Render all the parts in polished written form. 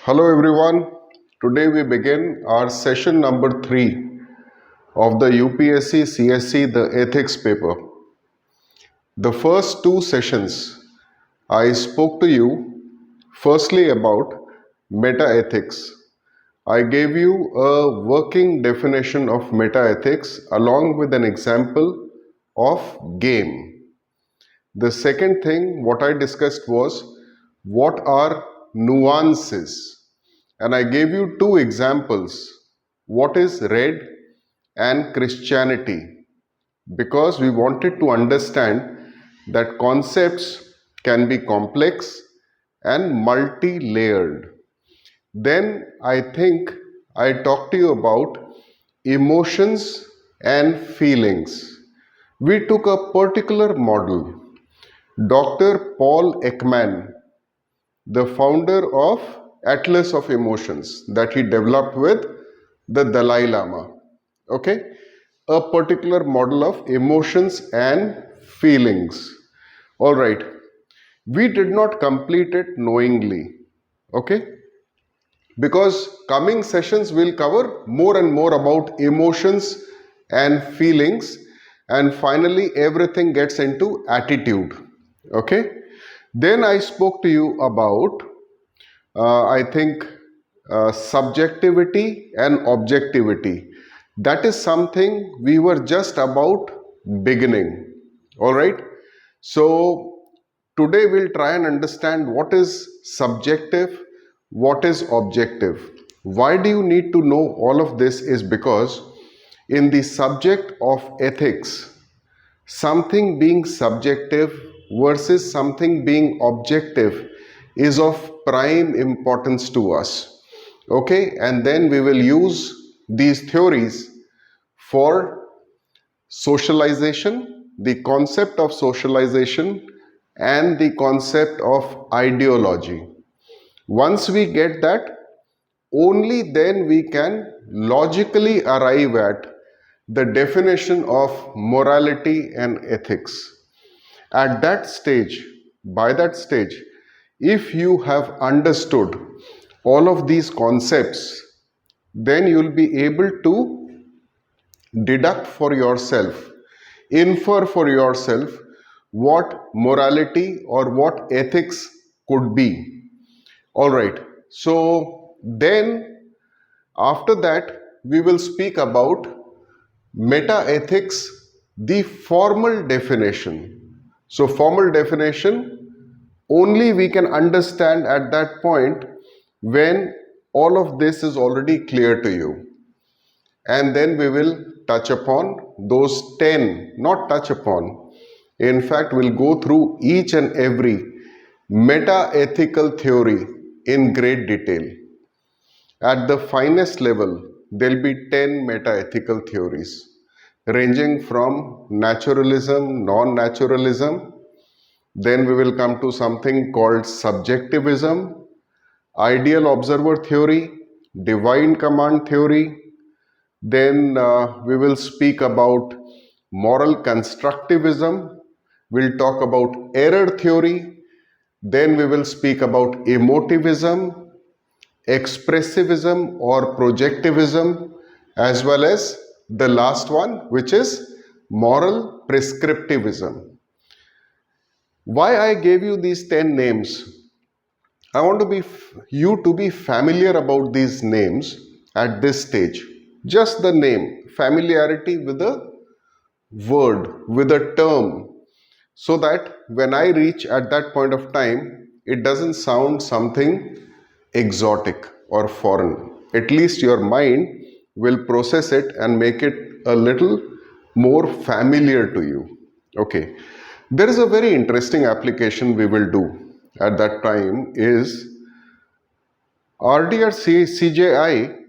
Hello everyone. Today we begin our session number 3 of the UPSC CSE the ethics paper. The first two sessions I spoke to you firstly about meta-ethics. I gave you a working definition of meta-ethics along with an example of game. The second thing what I discussed was what are nuances, and I gave you two examples. What is red and Christianity, because we wanted to understand that concepts can be complex and multi-layered. Then I think I talked to you about emotions and feelings. We took a particular model. Dr. Paul Ekman, the founder of Atlas of Emotions, that he developed with the Dalai Lama. Okay, a particular model of emotions and feelings. All right, we did not complete it knowingly. Okay, because coming sessions will cover more and more about emotions and feelings, and finally everything gets into attitude. Okay, then I spoke to you about I think subjectivity and objectivity. That is something we were just about beginning. All right, so today we'll try and understand what is subjective, what is objective. Why do you need to know all of this is because in the subject of ethics, something being subjective versus something being objective is of prime importance to us. Okay, and then we will use these theories for socialization, the concept of socialization, and the concept of ideology. Once we get that, only then we can logically arrive at the definition of morality and ethics. At that stage, by that stage, if you have understood all of these concepts, then you will be able to deduct for yourself, infer for yourself what morality or what ethics could be. All right, so then after that, we will speak about meta-ethics, the formal definition. So formal definition only we can understand at that point when all of this is already clear to you. And then we will touch upon those 10, not touch upon. In fact, we'll go through each and every meta-ethical theory in great detail. At the finest level, there'll be 10 meta-ethical theories ranging from naturalism, non-naturalism. Then we will come to something called subjectivism, ideal observer theory, divine command theory. Then we will speak about moral constructivism. We'll talk about error theory. Then we will speak about emotivism, expressivism or projectivism, as well as the last one, which is moral prescriptivism. Why I gave you these 10 names? I want you to be familiar about these names at this stage. Just the name, familiarity with a word, with a term, so that when I reach at that point of time, it doesn't sound something exotic or foreign. At least your mind will process it and make it a little more familiar to you. Okay. There is a very interesting application we will do at that time is RDR CJI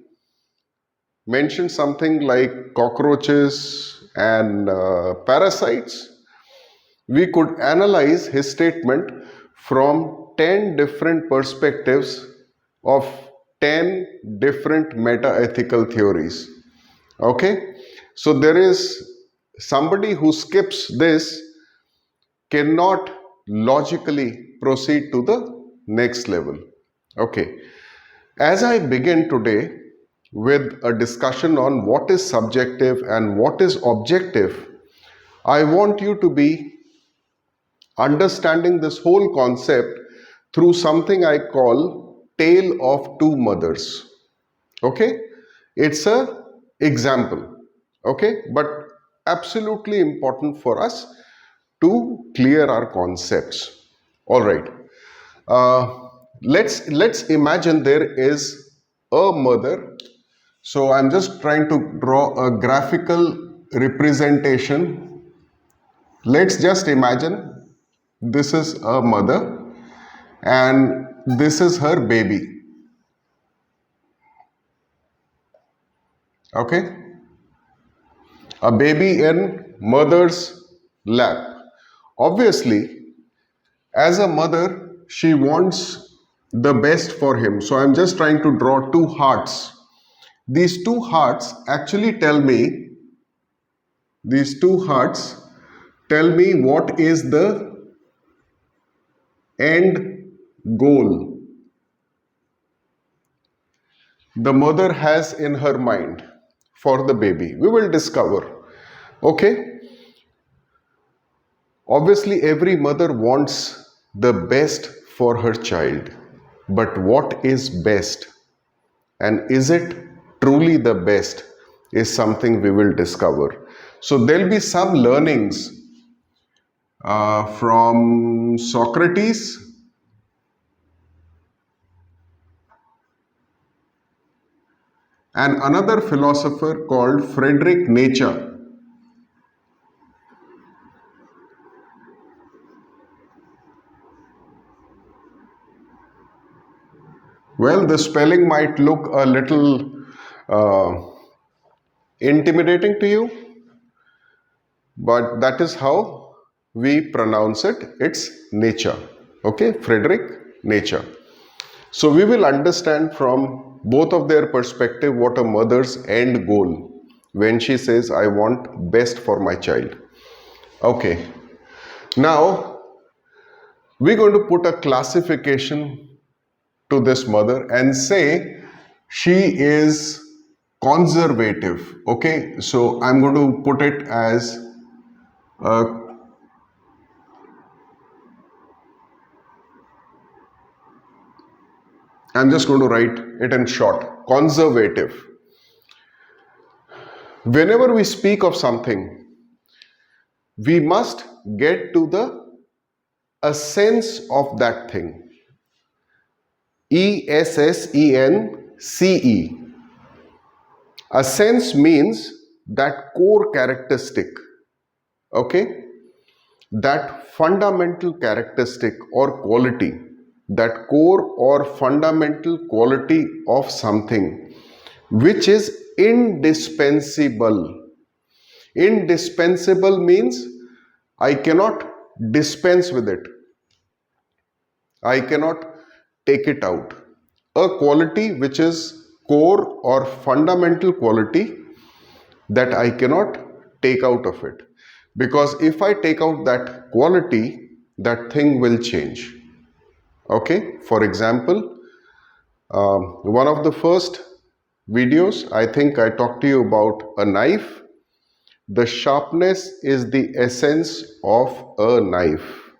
mentioned something like cockroaches and parasites. We could analyze his statement from 10 different perspectives of 10 different meta-ethical theories. Okay, so there is somebody who skips this cannot logically proceed to the next level. Okay, As I begin today with a discussion on what is subjective and what is objective, I want you to be understanding this whole concept through something I call tale of two mothers. Okay, it's a example, okay, but absolutely important for us to clear our concepts. All right, let's imagine there is a mother. So I'm just trying to draw a graphical representation. Let's just imagine this is a mother and this is her baby. Okay, a baby in mother's lap. Obviously, as a mother, she wants the best for him. So I'm just trying to draw two hearts. These two hearts actually tell me, what is the end goal the mother has in her mind for the baby. We will discover. Okay? Obviously, every mother wants the best for her child. But what is best? And is it truly the best? Is something we will discover. So there will be some learnings from Socrates and another philosopher called Friedrich Nietzsche. Well, the spelling might look a little intimidating to you, but that is how we pronounce it. It's Nietzsche. Okay, Friedrich Nietzsche. So we will understand from both of their perspective what a mother's end goal when she says, I want best for my child. Okay, now we're going to put a classification to this mother and say she is conservative. Okay, so I'm going to put it as I'm just going to write it in short, conservative. Whenever we speak of something, we must get to the essence of that thing. ESSENCE. Essence means that core characteristic, okay, that fundamental characteristic or quality, that core or fundamental quality of something which is indispensable. Indispensable means I cannot dispense with it. I cannot take it out. A quality which is core or fundamental quality that I cannot take out of it. Because if I take out that quality, that thing will change. Okay, for example, one of the first videos, I think I talked to you about a knife. The sharpness is the essence of a knife.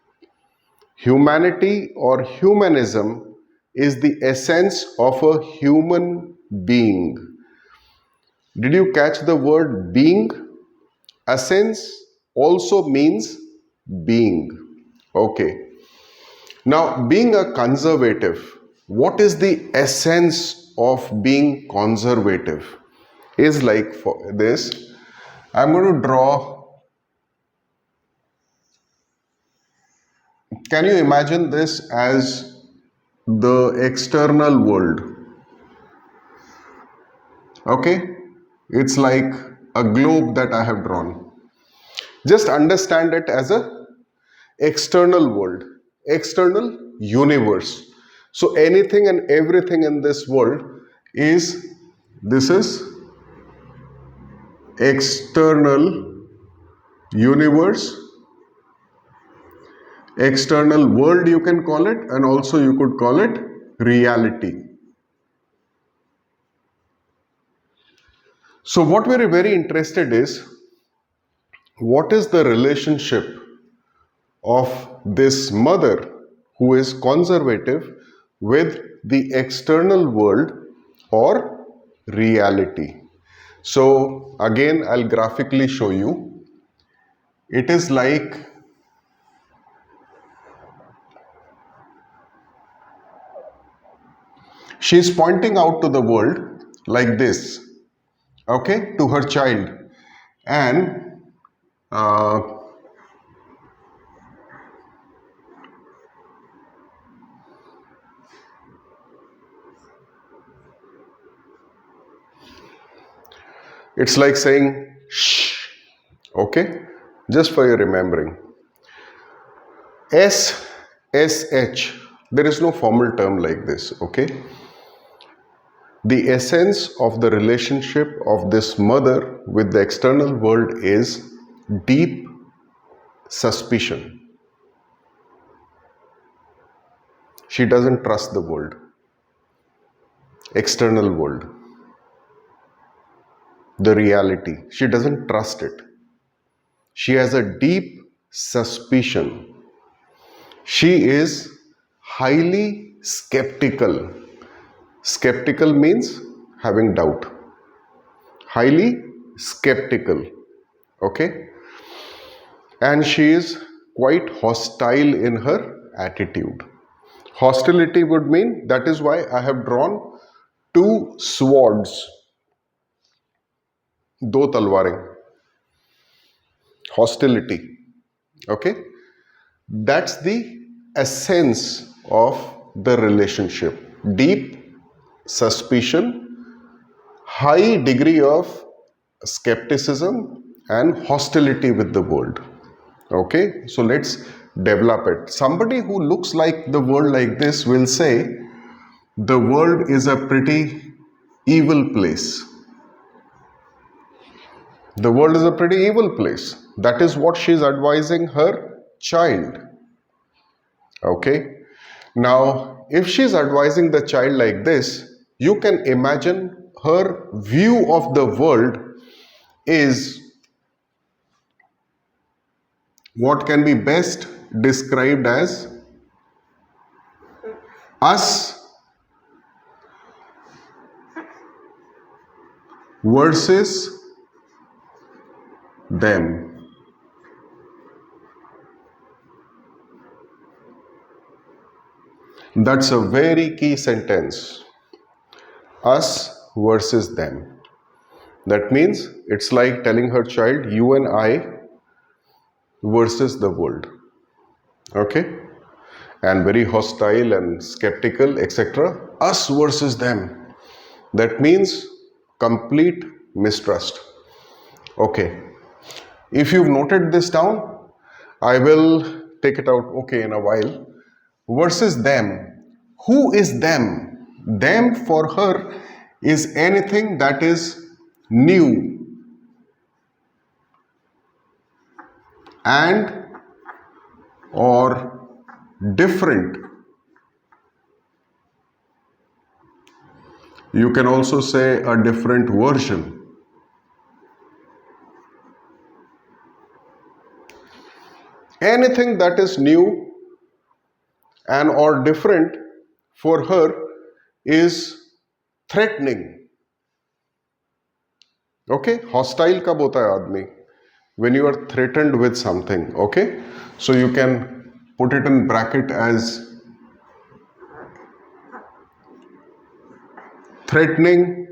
Humanity or humanism is the essence of a human being. Did you catch the word being? Essence also means being. Okay. Now, being a conservative, what is the essence of being conservative? Is like for this, I'm going to draw. Can you imagine this as the external world? Okay, it's like a globe that I have drawn. Just understand it as a external world, external universe. So anything and everything in this world is external universe, external world you can call it, and also you could call it reality. So what we're very interested is, what is the relationship of this mother who is conservative with the external world or reality. So again, I'll graphically show you. It is like she's pointing out to the world like this, okay, to her child, and it's like saying shh, okay, just for your remembering. SSH, there is no formal term like this, okay. The essence of the relationship of this mother with the external world is deep suspicion. She doesn't trust the world, external world, the reality. She doesn't trust it. She has a deep suspicion. She is highly skeptical. Skeptical means having doubt. Highly skeptical. Okay? And she is quite hostile in her attitude. Hostility would mean, that is why I have drawn two swords. दो तलवारें. Hostility. Okay? That's the essence of the relationship. Deep suspicion, high degree of skepticism and hostility with the world. Okay, so let's develop it. Somebody who looks like the world like this will say, the world is a pretty evil place. The world is a pretty evil place. That is what she is advising her child. Okay. Now, if she is advising the child like this, you can imagine her view of the world is what can be best described as us versus them. That's a very key sentence. Us versus them. That means it's like telling her child, you and I versus the world. Okay? And very hostile and skeptical, etc. Us versus them. That means complete mistrust. Okay. If you've noted this down, I will take it out, okay, in a while. Versus them. Who is them? Them for her is anything that is new and or different. You can also say a different version. Anything that is new and or different for her is threatening. Okay? Hostile kab hota hai aadmi? When you are threatened with something. Okay? So you can put it in bracket as threatening.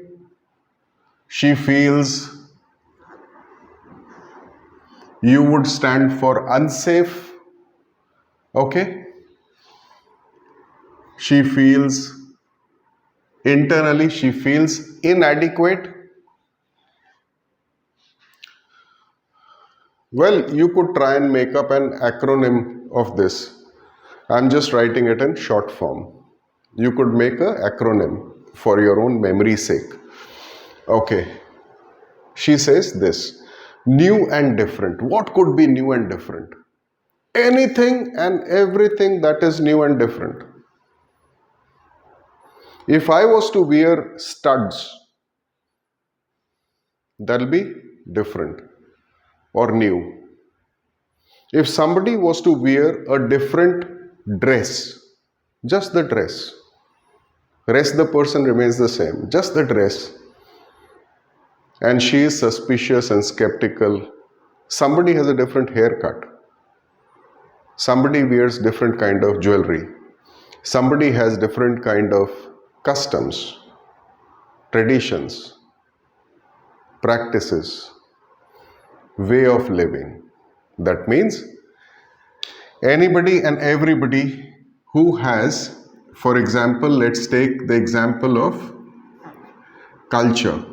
She feels you would stand for unsafe. Okay? She feels internally, she feels inadequate. Well, you could try and make up an acronym of this. I'm just writing it in short form. You could make an acronym for your own memory's sake. Okay. She says this, new and different. What could be new and different? Anything and everything that is new and different. If I was to wear studs, That'll be different or new. If somebody was to wear a different dress, just the dress, rest the person remains the same, just the dress, and she is suspicious and skeptical. Somebody has a different haircut, somebody wears different kind of jewelry, somebody has different kind of customs, traditions, practices, way of living. That means anybody and everybody who has, for example, let's take the example of culture,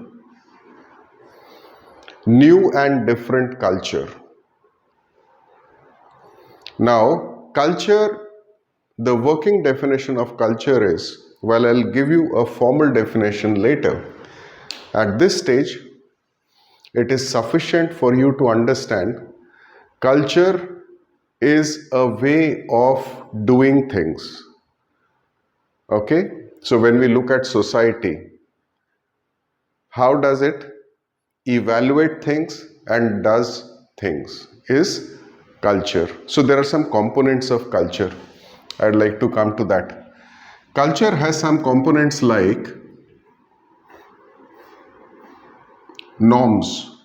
new and different culture. Now, culture, the working definition of culture is, well, I'll give you a formal definition later. At this stage, it is sufficient for you to understand culture is a way of doing things. Okay? So when we look at society, how does it evaluate things and does things is culture. So there are some components of culture. I'd like to come to that. Culture has some components like norms,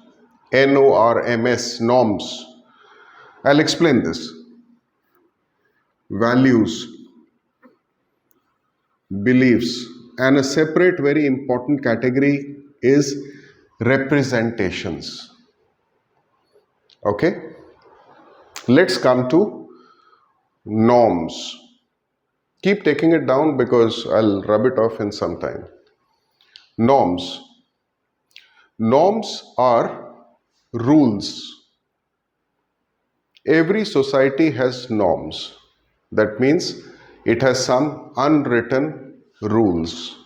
N-O-R-M-S, norms. I'll explain this. Values, beliefs, and a separate very important category is representations. Okay? Let's come to norms. Keep taking it down because I'll rub it off in some time. Norms. Norms are rules. Every society has norms. That means it has some unwritten rules.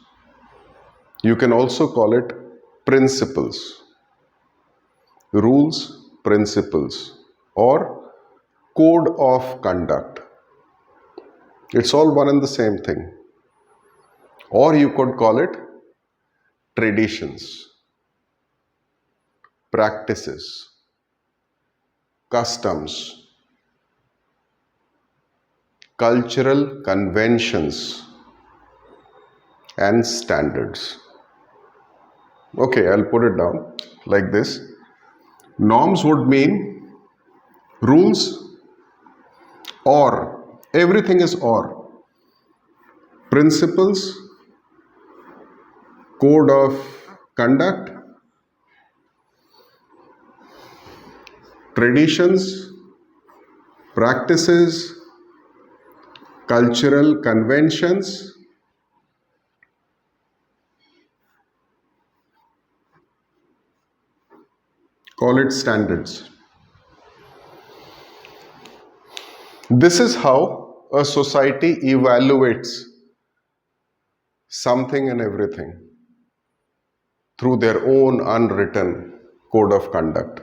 You can also call it principles. Rules, principles, or code of conduct. It's all one and the same thing. Or you could call it traditions, practices, customs, cultural conventions, and standards. Okay, I'll put it down like this. Norms would mean rules, or everything is or. Principles, code of conduct, traditions, practices, cultural conventions, call it standards. This is how a society evaluates something and everything through their own unwritten code of conduct,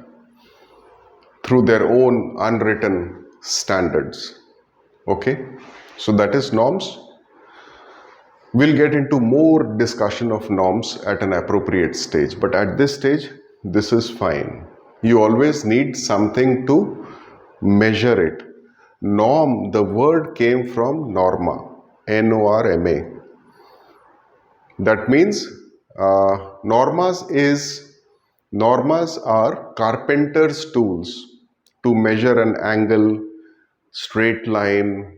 through their own unwritten standards. Okay, so that is norms. We'll get into more discussion of norms at an appropriate stage, but at this stage, this is fine. You always need something to measure it. Norm, the word came from norma, N-O-R-M-A. That means normas are carpenter's tools to measure an angle, straight line,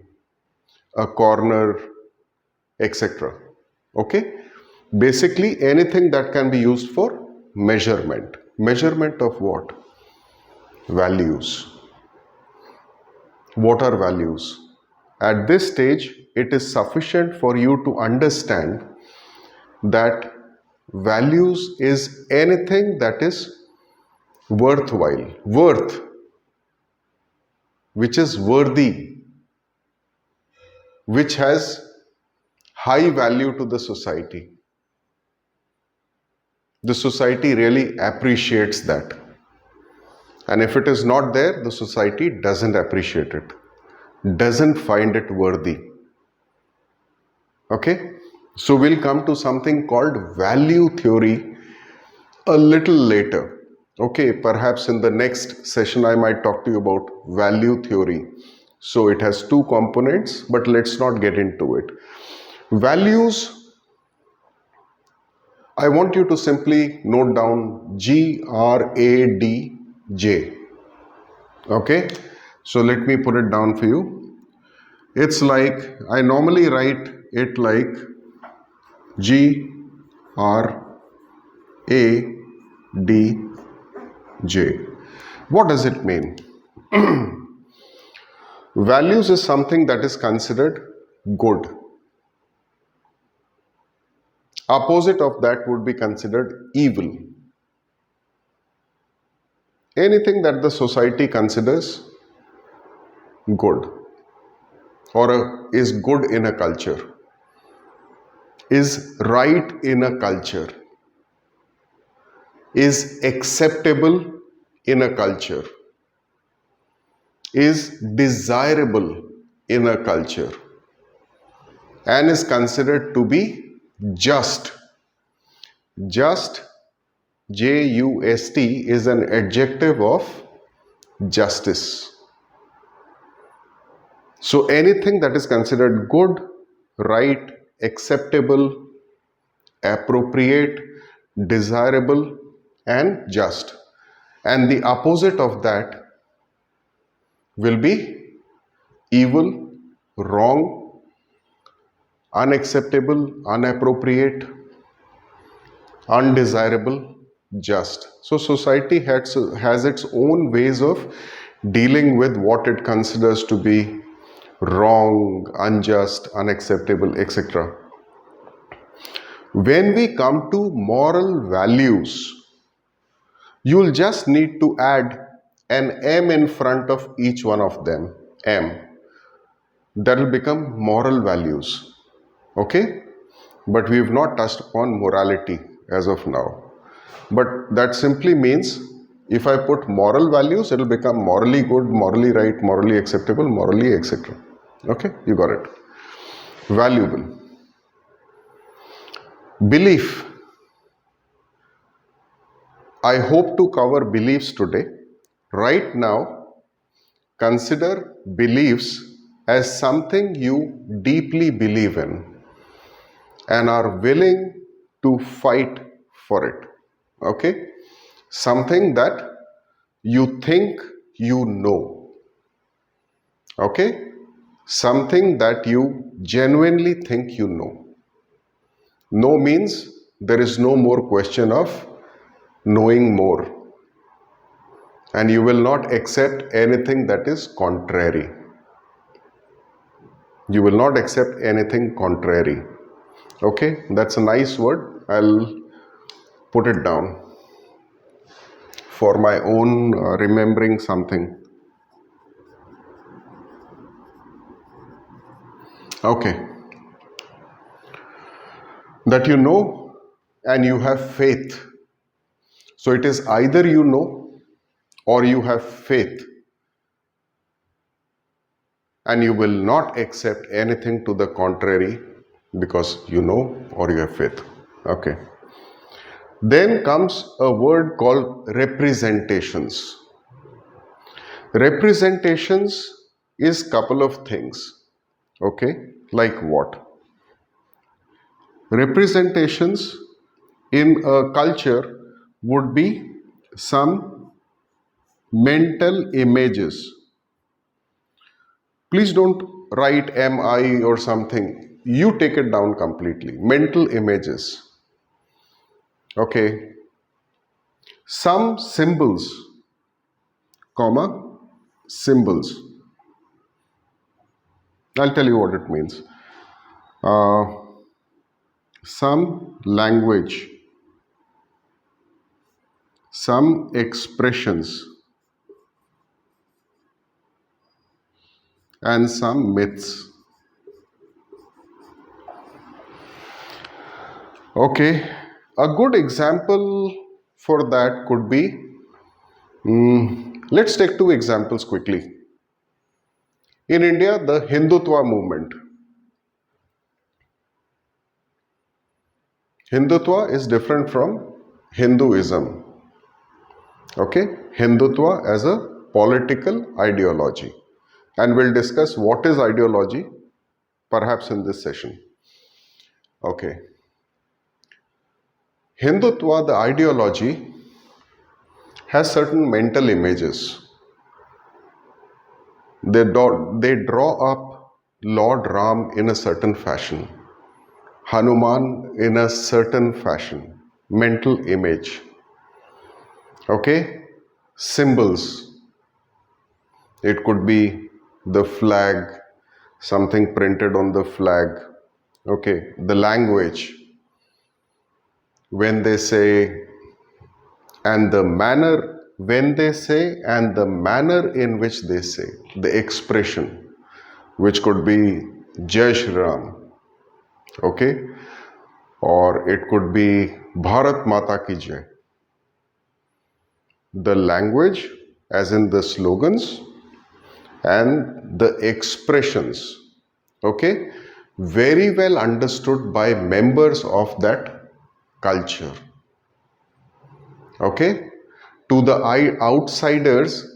a corner, etc. Okay? Basically anything that can be used for measurement. Measurement of what? Values. What are values? At this stage, it is sufficient for you to understand that values is anything that is worthwhile, worth, which is worthy, which has high value to the society. The society really appreciates that. And if it is not there, the society doesn't appreciate it, doesn't find it worthy. Okay? So we'll come to something called value theory a little later. Okay, perhaps in the next session I might talk to you about value theory. So it has two components, but let's not get into it. Values, I want you to simply note down GRADJ. Okay, so let me put it down for you. It's like, I normally write it like GRADJ. What does it mean? Values is something that is considered good. Opposite of that would be considered evil. Anything that the society considers good or is good in a culture, is right in a culture, is acceptable in a culture, is desirable in a culture, and is considered to be just. Just, J-U-S-T, is an adjective of justice. So anything that is considered good, right, acceptable, appropriate, desirable, and just. And the opposite of that will be evil, wrong, unacceptable, unappropriate, undesirable, just. So society has its own ways of dealing with what it considers to be wrong, unjust, unacceptable, etc. When we come to moral values, you'll just need to add an M in front of each one of them. M. That will become moral values. Okay? But we've not touched upon morality as of now. But that simply means if I put moral values, it will become morally good, morally right, morally acceptable, morally etc. Okay? You got it. Valuable. Belief. I hope to cover beliefs today. Right now, consider beliefs as something you deeply believe in and are willing to fight for it. Okay? Something that you think you know. Okay? Something that you genuinely think you know. No means there is no more question of knowing more. And you will not accept anything that is contrary. You will not accept anything contrary. Okay, that's a nice word. I'll put it down for my own remembering something. Okay. That you know and you have faith. So it is either you know or you have faith. And you will not accept anything to the contrary because you know or you have faith. Okay. Then comes a word called representations. Representations is couple of things. Okay. Like what? Representations in a culture would be some mental images. Please don't write MI or something. You take it down completely. Mental images. Okay. Some symbols, comma, symbols. I'll tell you what it means. Some language, some expressions, and some myths. Okay, a good example for that could be, let's take two examples quickly. In India, the Hindutva movement. Hindutva is different from Hinduism. Okay, Hindutva as a political ideology. And we'll discuss what is ideology perhaps in this session. Okay. Hindutva, the ideology, has certain mental images. They draw up Lord Ram in a certain fashion, Hanuman in a certain fashion, mental image. Okay, symbols. It could be the flag, something printed on the flag. Okay, the language. When they say, and the manner when they say, and the manner in which they say, the expression, which could be Jai Shri Ram, okay, or it could be Bharat Mata Ki Jai. The language, as in the slogans, and the expressions, okay, very well understood by members of that culture. Okay, to the outsiders,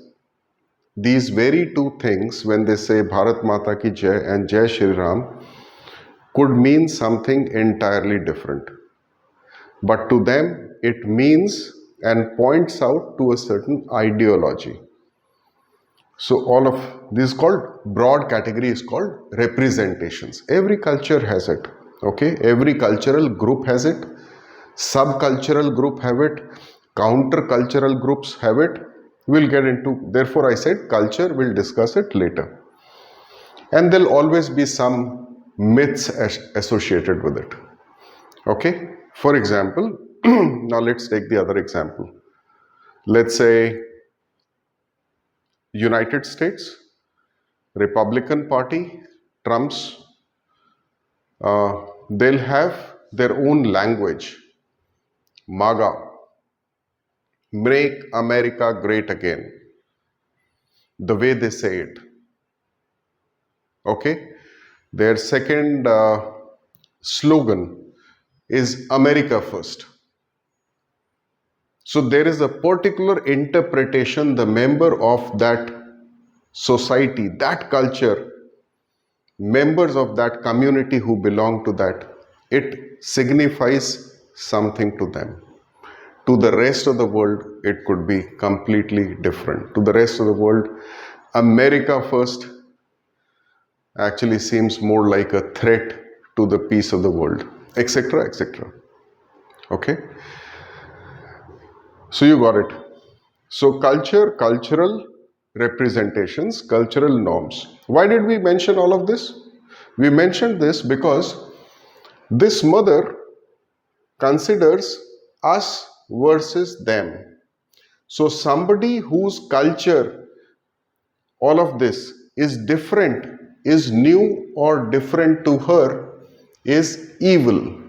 these very two things, when they say Bharat Mata Ki Jai and Jai Shri Ram, could mean something entirely different. But to them, it means and points out to a certain ideology. So all of this called, broad category is called representations. Every culture has it. Okay, every cultural group has it. Subcultural group have it. Counter-cultural groups have it. We'll get into, therefore I said culture, we'll discuss it later. And there'll always be some myths associated with it. Okay, for example, now let's take the other example. Let's say United States, Republican Party trumps, they'll have their own language, MAGA, Make America Great Again, the way they say it. Okay, their second slogan is America First. So there is a particular interpretation the member of that society, that culture, members of that community who belong to that, it signifies something to them. To the rest of the world, it could be completely different. To the rest of the world, America First actually seems more like a threat to the peace of the world, etc., etc. Okay? So you got it. So culture, cultural representations, cultural norms. Why did we mention all of this? We mentioned this because this mother considers us versus them. So somebody whose culture, all of this is different, is new or different to her, is evil.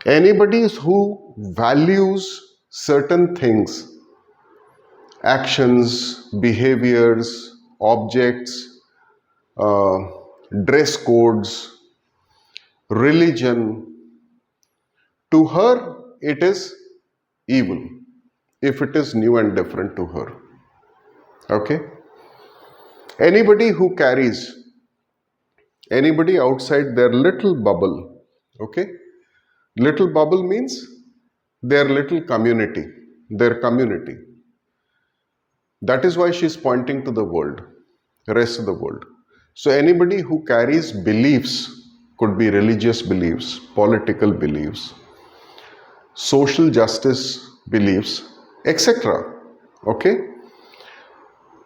Anybody who values certain things, actions, behaviors, objects, dress codes, religion, to her it is evil if it is new and different to her. Okay? Anybody who carries, anybody outside their little bubble, okay? Little bubble means their little community, their community. That is why she is pointing to the world, the rest of the world. So anybody who carries beliefs, could be religious beliefs, political beliefs, social justice beliefs, etc. Okay?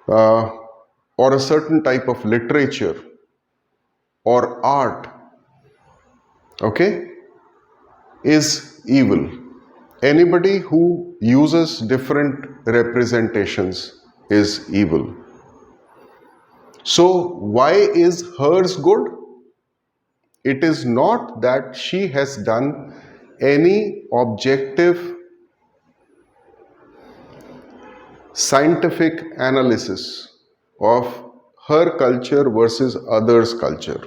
Or a certain type of literature or art, okay, is evil. Anybody who uses different representations is evil. So why is hers good? It is not that she has done any objective scientific analysis of her culture versus others' culture.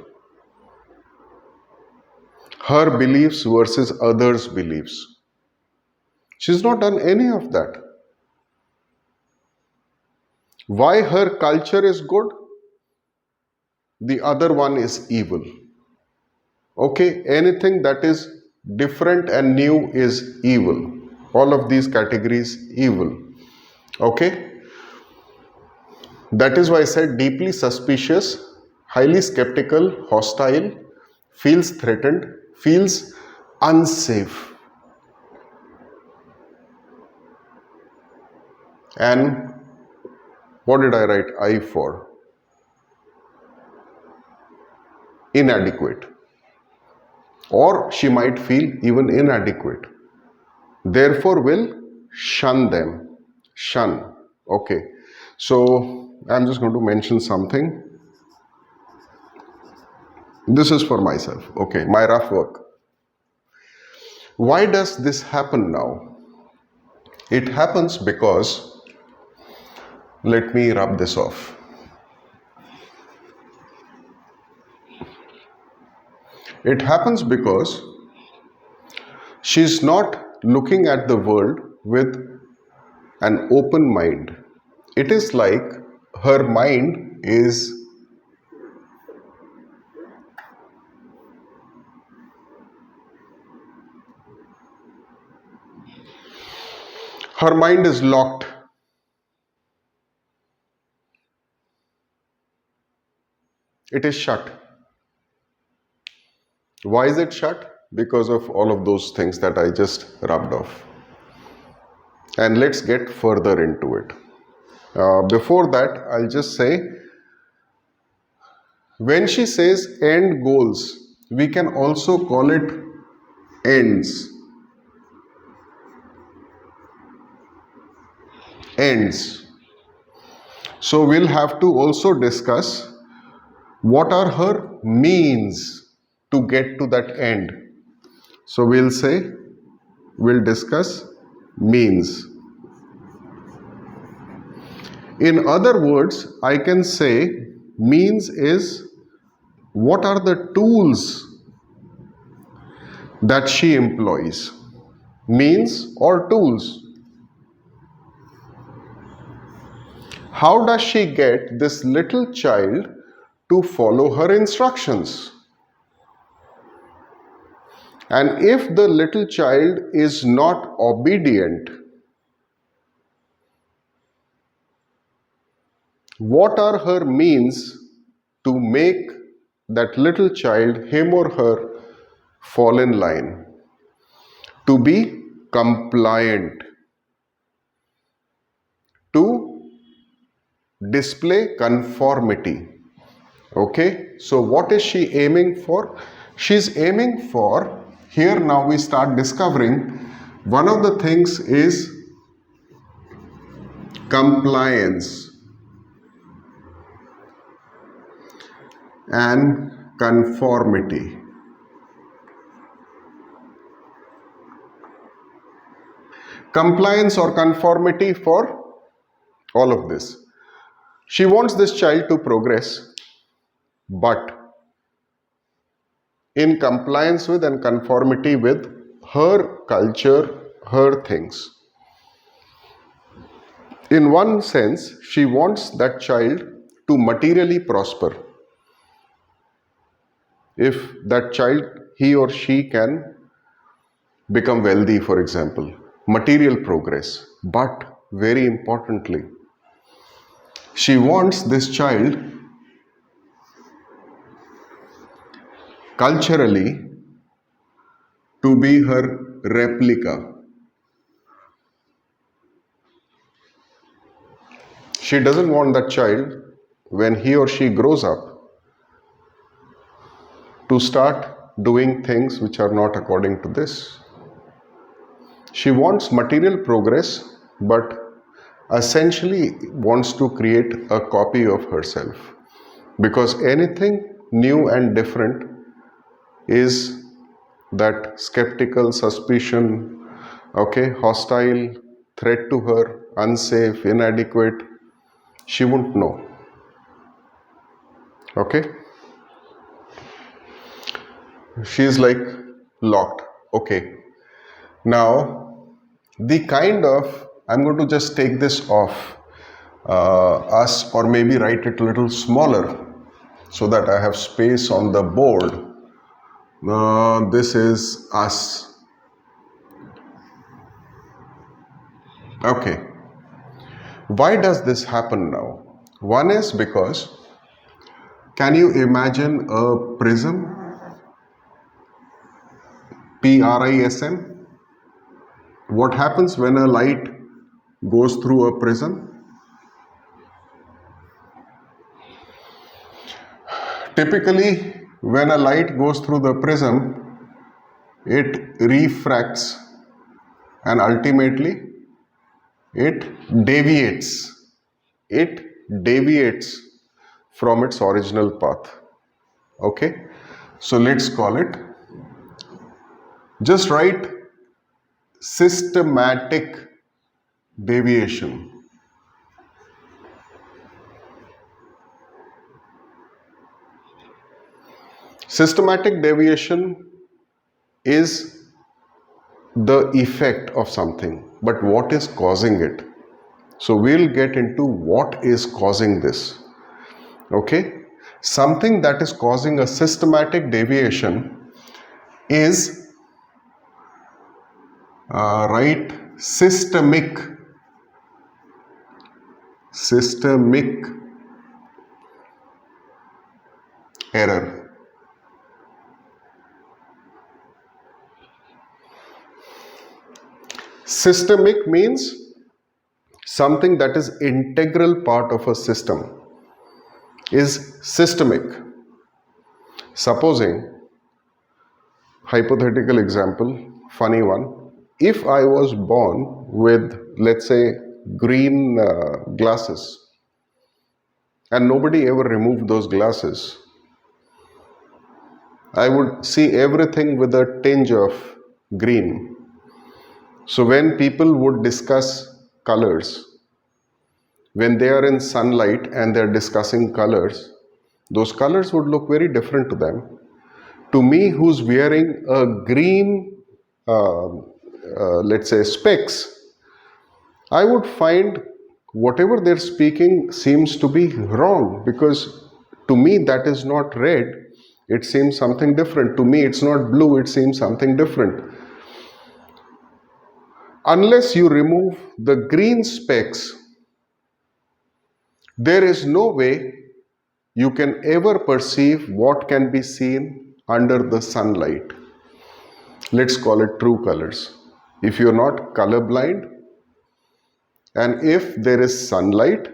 her beliefs versus others' beliefs. She's not done any of that. Why her culture is good, the other one is evil. Okay, anything that is different and new is evil. All of these categories evil. Okay, that is why I said deeply suspicious, highly skeptical, hostile, feels threatened, feels unsafe. And what did I write I for? Inadequate. Or she might feel even inadequate. Therefore will shun them. Shun. Okay. So I'm just going to mention something. This is for myself. Okay, my rough work. Why does this happen now? It happens because, let me rub this off. It happens because she's not looking at the world with an open mind. It is like her mind is locked. It is shut. Why is it shut? Because of all of those things that I just rubbed off. And let's get further into it. Before that, I'll just say, when she says end goals, we can also call it ends. Ends. So we'll have to also discuss what are her means to get to that end. So we'll discuss means. In other words, I can say means is what are the tools that she employs. Means or tools. How does she get this little child to follow her instructions? And if the little child is not obedient, what are her means to make that little child, him or her, fall in line? To be compliant, to display conformity. Okay, so what is she aiming for? She's aiming for, here now we start discovering, one of the things is compliance and conformity. Compliance or conformity for all of this. She wants this child to progress, but in compliance with and conformity with her culture, her things. In one sense, she wants that child to materially prosper. If that child, he or she can become wealthy, for example, material progress. But very importantly, she wants this child culturally to be her replica. She doesn't want that child, when he or she grows up, to start doing things which are not according to this. She wants material progress, but essentially wants to create a copy of herself. Because anything new and different is that skeptical, suspicion, okay, hostile, threat to her, unsafe, inadequate. She won't know. Okay? She's like locked. Okay. Now, I'm going to just take this off us, or maybe write it a little smaller so that I have space on the board. This is us. Okay. Why does this happen now? One is because, can you imagine a prism? PRISM? What happens when a light goes through a prism? Typically, when a light goes through the prism, it refracts and ultimately it deviates. It deviates from its original path. Okay, so let's call it, just write systematic deviation. Systematic deviation is the effect of something, but what is causing it? So we'll get into what is causing this. Okay, something that is causing a systematic deviation is systemic error. Systemic means something that is integral part of a system is systemic. Supposing, hypothetical example, funny one, if I was born with, let's say, green glasses and nobody ever removed those glasses, I would see everything with a tinge of green. So when people would discuss colors, when they are in sunlight and they are discussing colors, those colors would look very different to them. To me, who's wearing a green, let's say, specs, I would find whatever they're speaking seems to be wrong, because to me that is not red, it seems something different. To me it's not blue, it seems something different. Unless you remove the green specks, there is no way you can ever perceive what can be seen under the sunlight. Let's call it true colors. If you're not colorblind, and if there is sunlight,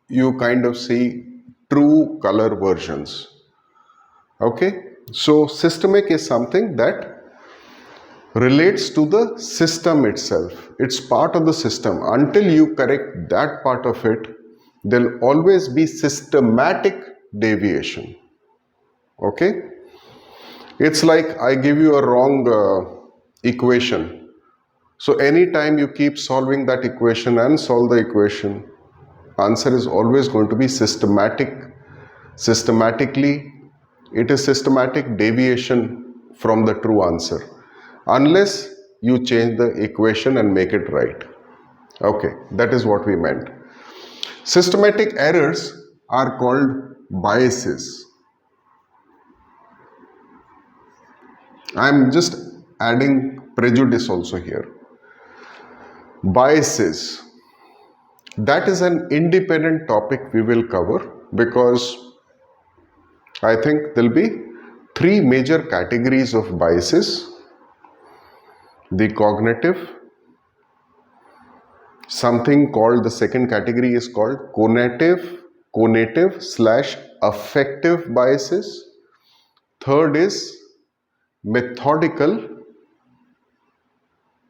you kind of see true color versions. Okay, so systemic is something that relates to the system itself. It's part of the system. Until you correct that part of it, there'll always be systematic deviation. Okay, it's like I give you a wrong equation. So anytime you keep solving that equation and solve the equation, answer is always going to be systematic. Systematically, it is systematic deviation from the true answer, unless you change the equation and make it right. Okay, that is what we meant. Systematic errors are called biases. I am just adding prejudice also here. Biases. That is an independent topic we will cover, because I think there will be three major categories of biases. The cognitive, something called, the second category is called conative/affective biases. Third is methodical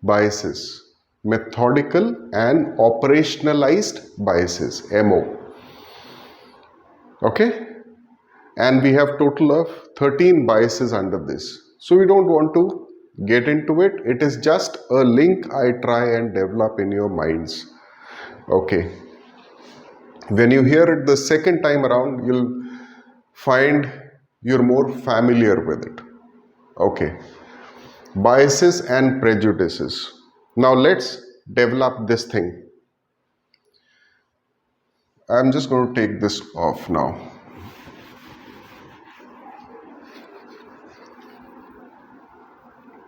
biases, methodical and operationalized biases, MO. Okay, and we have total of 13 biases under this. So we don't want to get into it. It is just a link I try and develop in your minds. Okay, when you hear it the second time around, you'll find you're more familiar with it. Okay. Biases and prejudices. Now let's develop this thing. I'm just going to take this off now.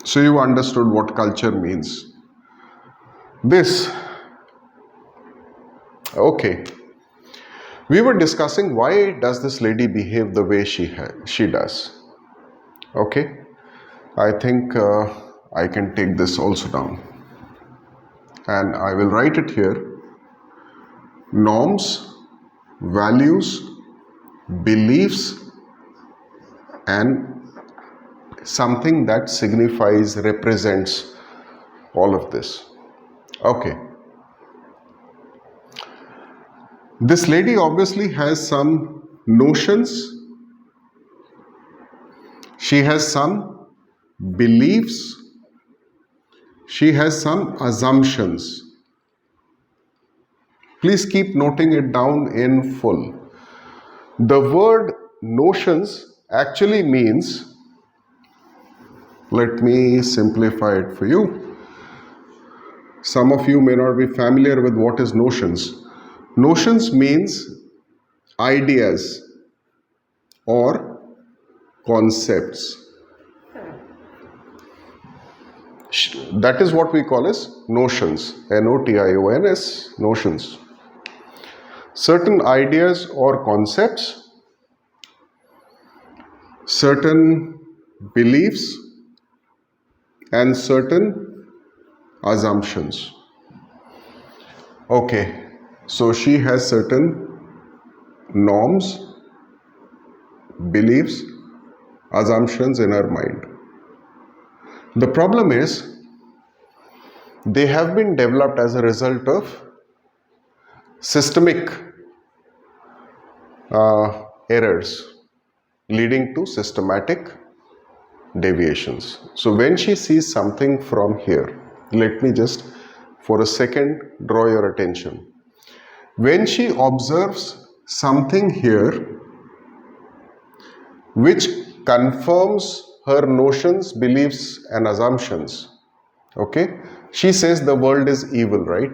So you understood what culture means. This. Okay. We were discussing why does this lady behave the way she does. Okay. I think I can take this also down. And I will write it here. Norms, values, beliefs, and something that signifies, represents all of this. Okay. This lady obviously has some notions. She has some beliefs. She has some assumptions. Please keep noting it down in full. The word notions actually means, let me simplify it for you. Some of you may not be familiar with what is notions. Notions means ideas or concepts. That is what we call as notions. N-O-T-I-O-N-S, notions. Certain ideas or concepts, certain beliefs, and certain assumptions. Okay, so she has certain norms, beliefs, assumptions in her mind. The problem is, they have been developed as a result of systemic errors leading to systematic deviations. So when she sees something from here, let me just for a second draw your attention. When she observes something here which confirms her notions, beliefs and assumptions, okay, she says the world is evil, right?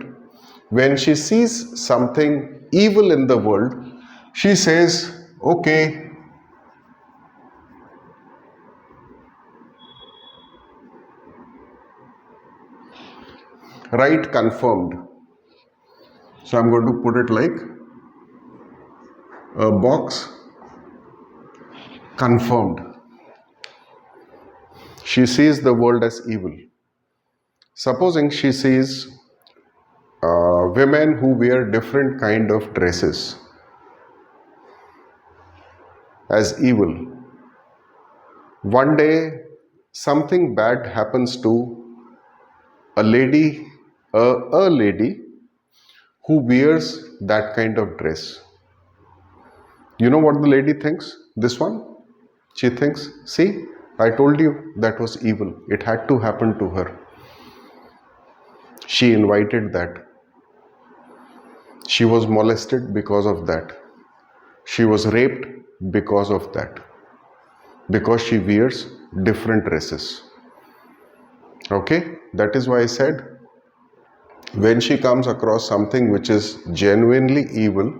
When she sees something evil in the world, she says, okay, right, confirmed. So I'm going to put it like a box, confirmed. She sees the world as evil. Supposing she sees women who wear different kind of dresses as evil. One day something bad happens to a lady who wears that kind of dress. You know what the lady thinks? This one? She thinks, see, I told you that was evil. It had to happen to her. She invited that. She was molested because of that. She was raped because of that. Because she wears different dresses. Okay? That is why I said, when she comes across something which is genuinely evil,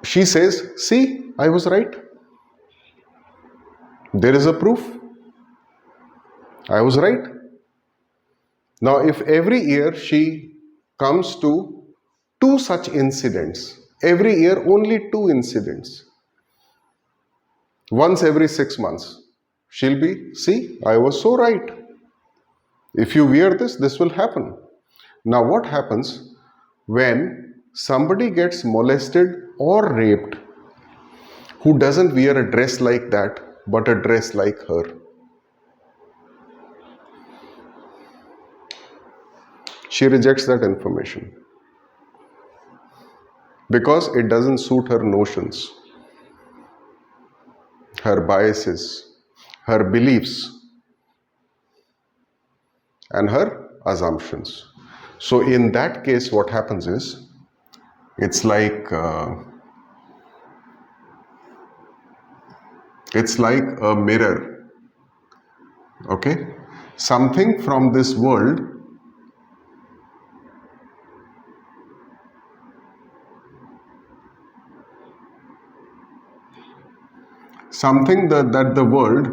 she says, see, I was right. There is a proof. I was right. Now, if every year she comes to 2 such incidents, every year only 2 incidents, once every 6 months, she'll be, see, I was so right. If you wear this, this will happen. Now, what happens when somebody gets molested or raped who doesn't wear a dress like that, but a dress like her? She rejects that information because it doesn't suit her notions, her biases, her beliefs, and her assumptions. So in that case, what happens is, it's like It's like a mirror. Okay? Something from this world that the world.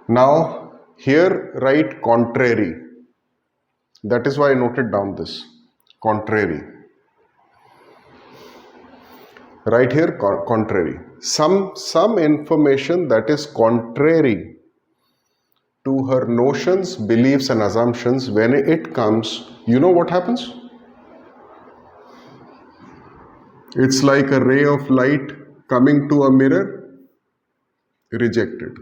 Now here write contrary. That is why I noted down this. Contrary. Right here, contrary. Some information that is contrary to her notions, beliefs and assumptions, when it comes, you know what happens? It's like a ray of light coming to a mirror, rejected.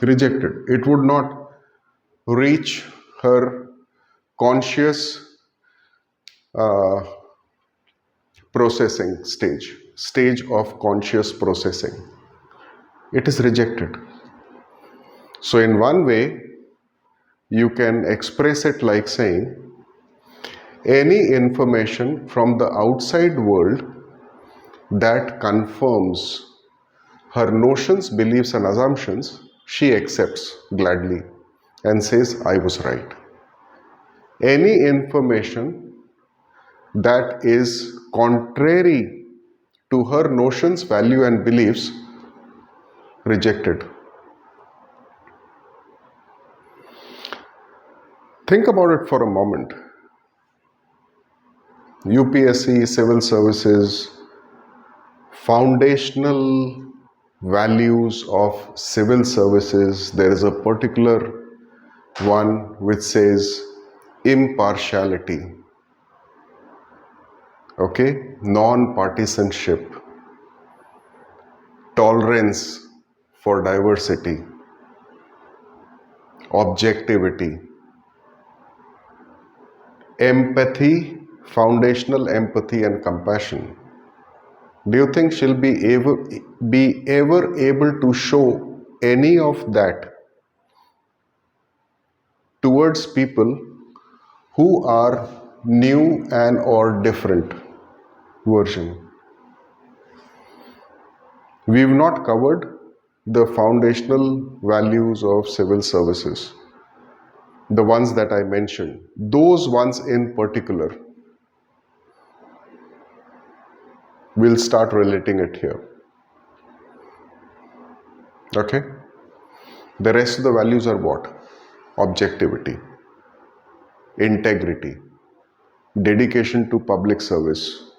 Rejected. It would not reach her conscious processing stage of conscious processing. It is rejected. So in one way, you can express it like saying, any information from the outside world that confirms her notions, beliefs and assumptions, she accepts gladly and says, I was right. Any information that is contrary to her notions, value and beliefs, rejected. Think about it for a moment. UPSC, civil services, foundational values of civil services, there is a particular one which says impartiality, okay, non-partisanship, tolerance for diversity, objectivity, empathy, foundational empathy and compassion. Do you think she'll be ever able to show any of that towards people who are new and or different version? We've not covered the foundational values of civil services, the ones that I mentioned, those ones in particular. We'll start relating it here. Okay? The rest of the values are what? Objectivity, integrity, dedication to public service,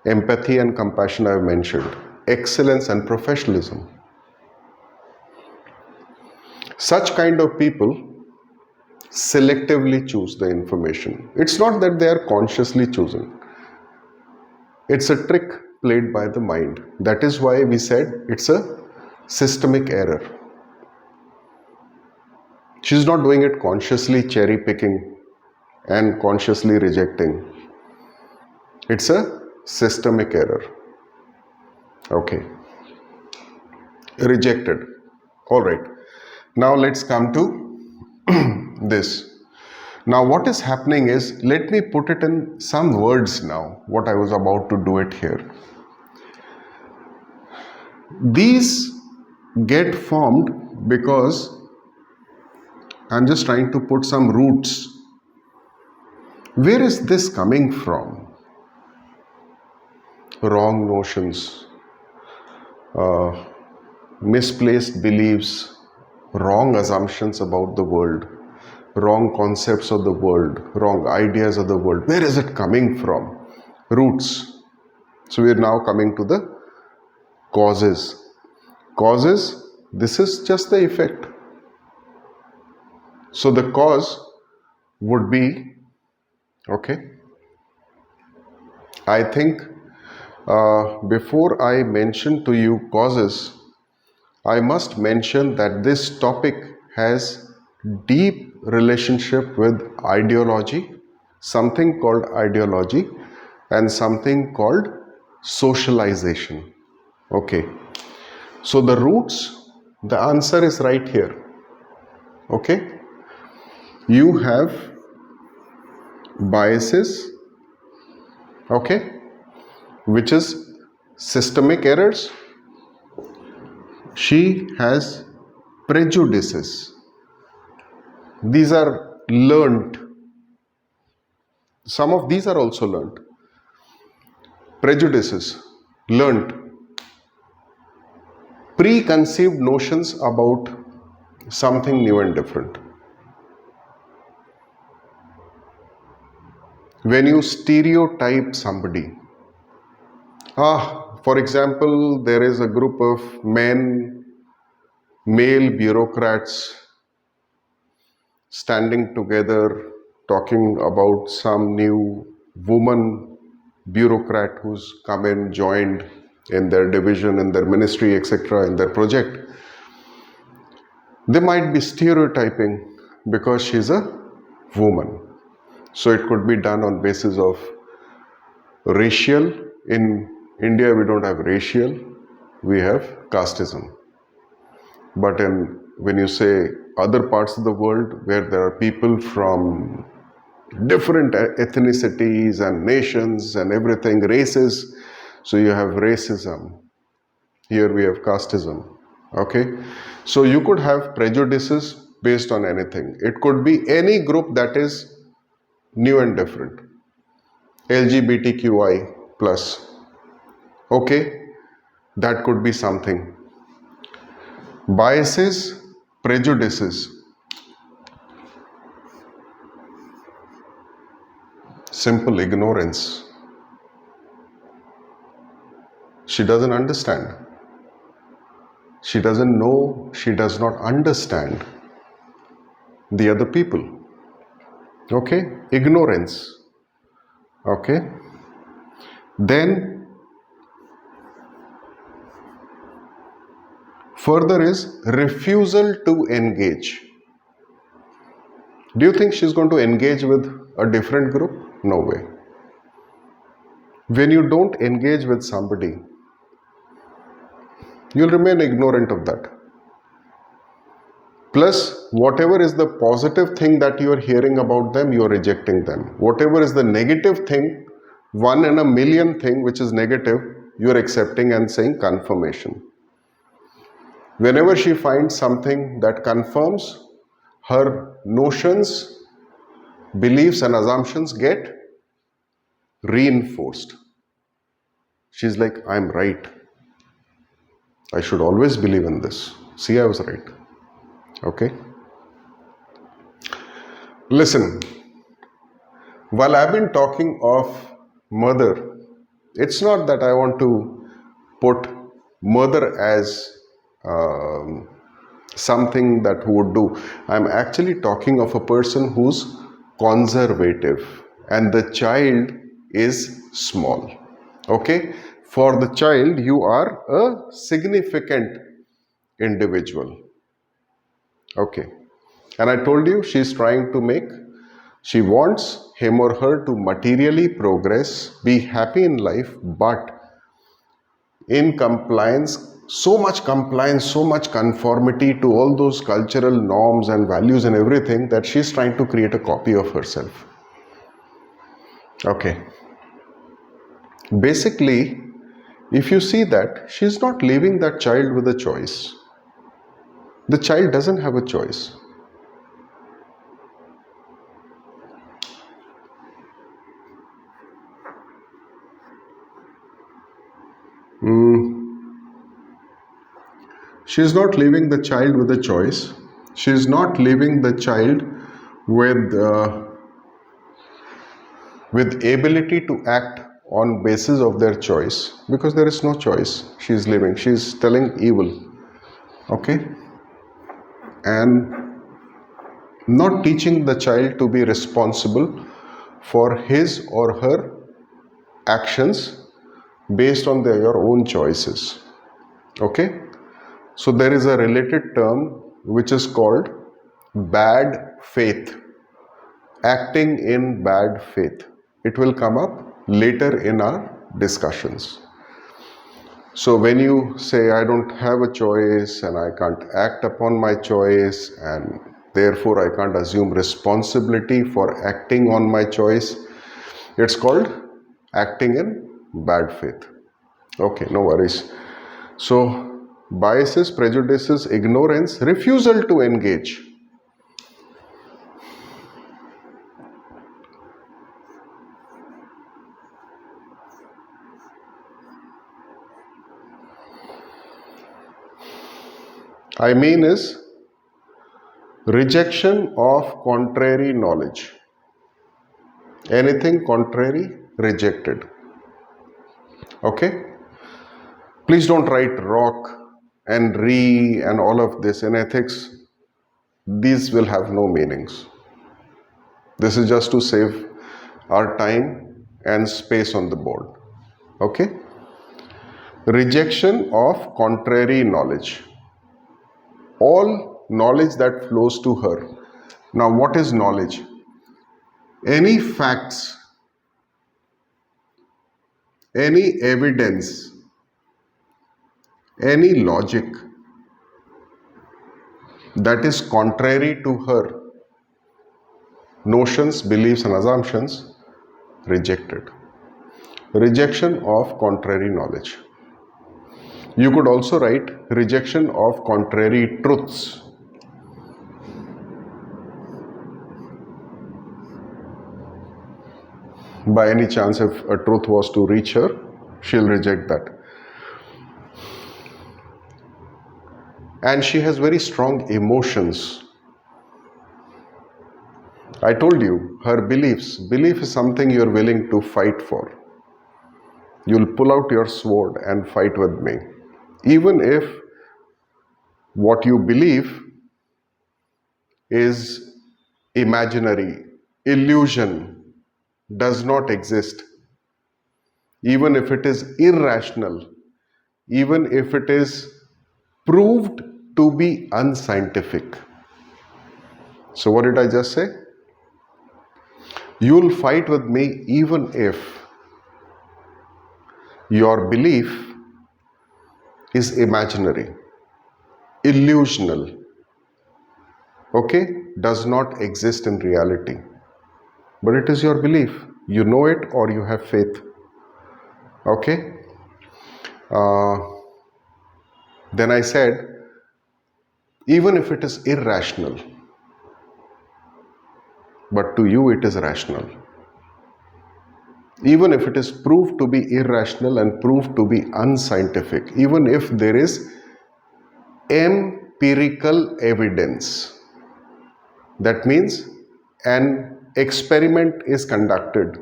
empathy and compassion I have mentioned, excellence and professionalism. Such kind of people selectively choose the information. It's not that they are consciously choosing. It's a trick played by the mind. That is why we said it's a systemic error. She's not doing it consciously, cherry picking and consciously rejecting. It's a systemic error. Okay. Rejected. All right. Now let's come to this. Now what is happening is, let me put it in some words now, what I was about to do it here. These get formed because I'm just trying to put some roots. Where is this coming from? Wrong notions, misplaced beliefs, wrong assumptions about the world, wrong concepts of the world, wrong ideas of the world. Where is it coming from? Roots. So we are now coming to the causes. Causes, this is just the effect. So the cause would be, okay, I think before I mention to you causes, I must mention that this topic has deep relationship with ideology, something called ideology, and something called socialization. Okay. So the roots, the answer is right here. Okay. You have biases, okay, which is systemic errors. She has prejudices. These are learnt. Some of these are also learnt. Prejudices, learnt. Preconceived notions about something new and different. When you stereotype somebody, for example, there is a group of male bureaucrats standing together talking about some new woman bureaucrat who's come in, joined in their division, in their ministry, etc., in their project. They might be stereotyping because she's a woman. So it could be done on basis of racial. In India, we don't have racial, we have casteism. But when you say other parts of the world where there are people from different ethnicities and nations and everything, races, so you have racism. Here we have casteism. Okay, so you could have prejudices based on anything. It could be any group that is new and different. LGBTQI plus. Okay, that could be something. Biases, prejudices. Simple ignorance. She doesn't understand. She doesn't know, she does not understand the other people. Okay, ignorance. Okay, then further is refusal to engage. Do you think she's going to engage with a different group? No way. When you don't engage with somebody, you'll remain ignorant of that. Plus, whatever is the positive thing that you are hearing about them, you are rejecting them. Whatever is the negative thing, 1 in a million thing which is negative, you are accepting and saying confirmation. Whenever she finds something that confirms, her notions, beliefs and assumptions get reinforced. She's like, I'm right. I should always believe in this. See, I was right. Okay. Listen, while I've been talking of mother, it's not that I want to put mother as something that who would do. I'm actually talking of a person who's conservative and the child is small. Okay. For the child, you are a significant individual. Okay. And I told you she wants him or her to materially progress, be happy in life, but in compliance, so much conformity to all those cultural norms and values and everything that she's trying to create a copy of herself. Okay. Basically, if you see that, she's not leaving that child with a choice. The child doesn't have a choice. She's not leaving the child with a choice. She's not leaving the child with ability to act on basis of their choice, because there is no choice. She's leaving. She's telling evil. Okay? And not teaching the child to be responsible for his or her actions based on your own choices. Okay? So there is a related term which is called bad faith. Acting in bad faith. It will come up later in our discussions. So when you say I don't have a choice and I can't act upon my choice and Therefore, I can't assume responsibility for acting on my choice. It's called acting in bad faith. Okay, no worries. So, biases, prejudices, ignorance, refusal to engage. I mean is rejection of contrary knowledge. Anything contrary, rejected. Okay? Please don't write rock and and all of this in ethics. These will have no meanings. This is just to save our time and space on the board. Okay? Rejection of contrary knowledge. All knowledge that flows to her. Now, what is knowledge? Any facts, any evidence, any logic that is contrary to her notions, beliefs, and assumptions, rejected. Rejection of contrary knowledge. You could also write rejection of contrary truths. By any chance, if a truth was to reach her, she'll reject that. And she has very strong emotions. I told you, her beliefs. Belief is something you're willing to fight for. You'll pull out your sword and fight with me. Even if what you believe is imaginary, illusion, does not exist. Even if it is irrational, even if it is proved to be unscientific. So what did I just say? You'll fight with me even if your belief is imaginary, illusional, okay, does not exist in reality. But it is your belief. You know it or you have faith. Okay? Then I said, even if it is irrational, but to you it is rational. Even if it is proved to be irrational and proved to be unscientific, even if there is empirical evidence, that means an experiment is conducted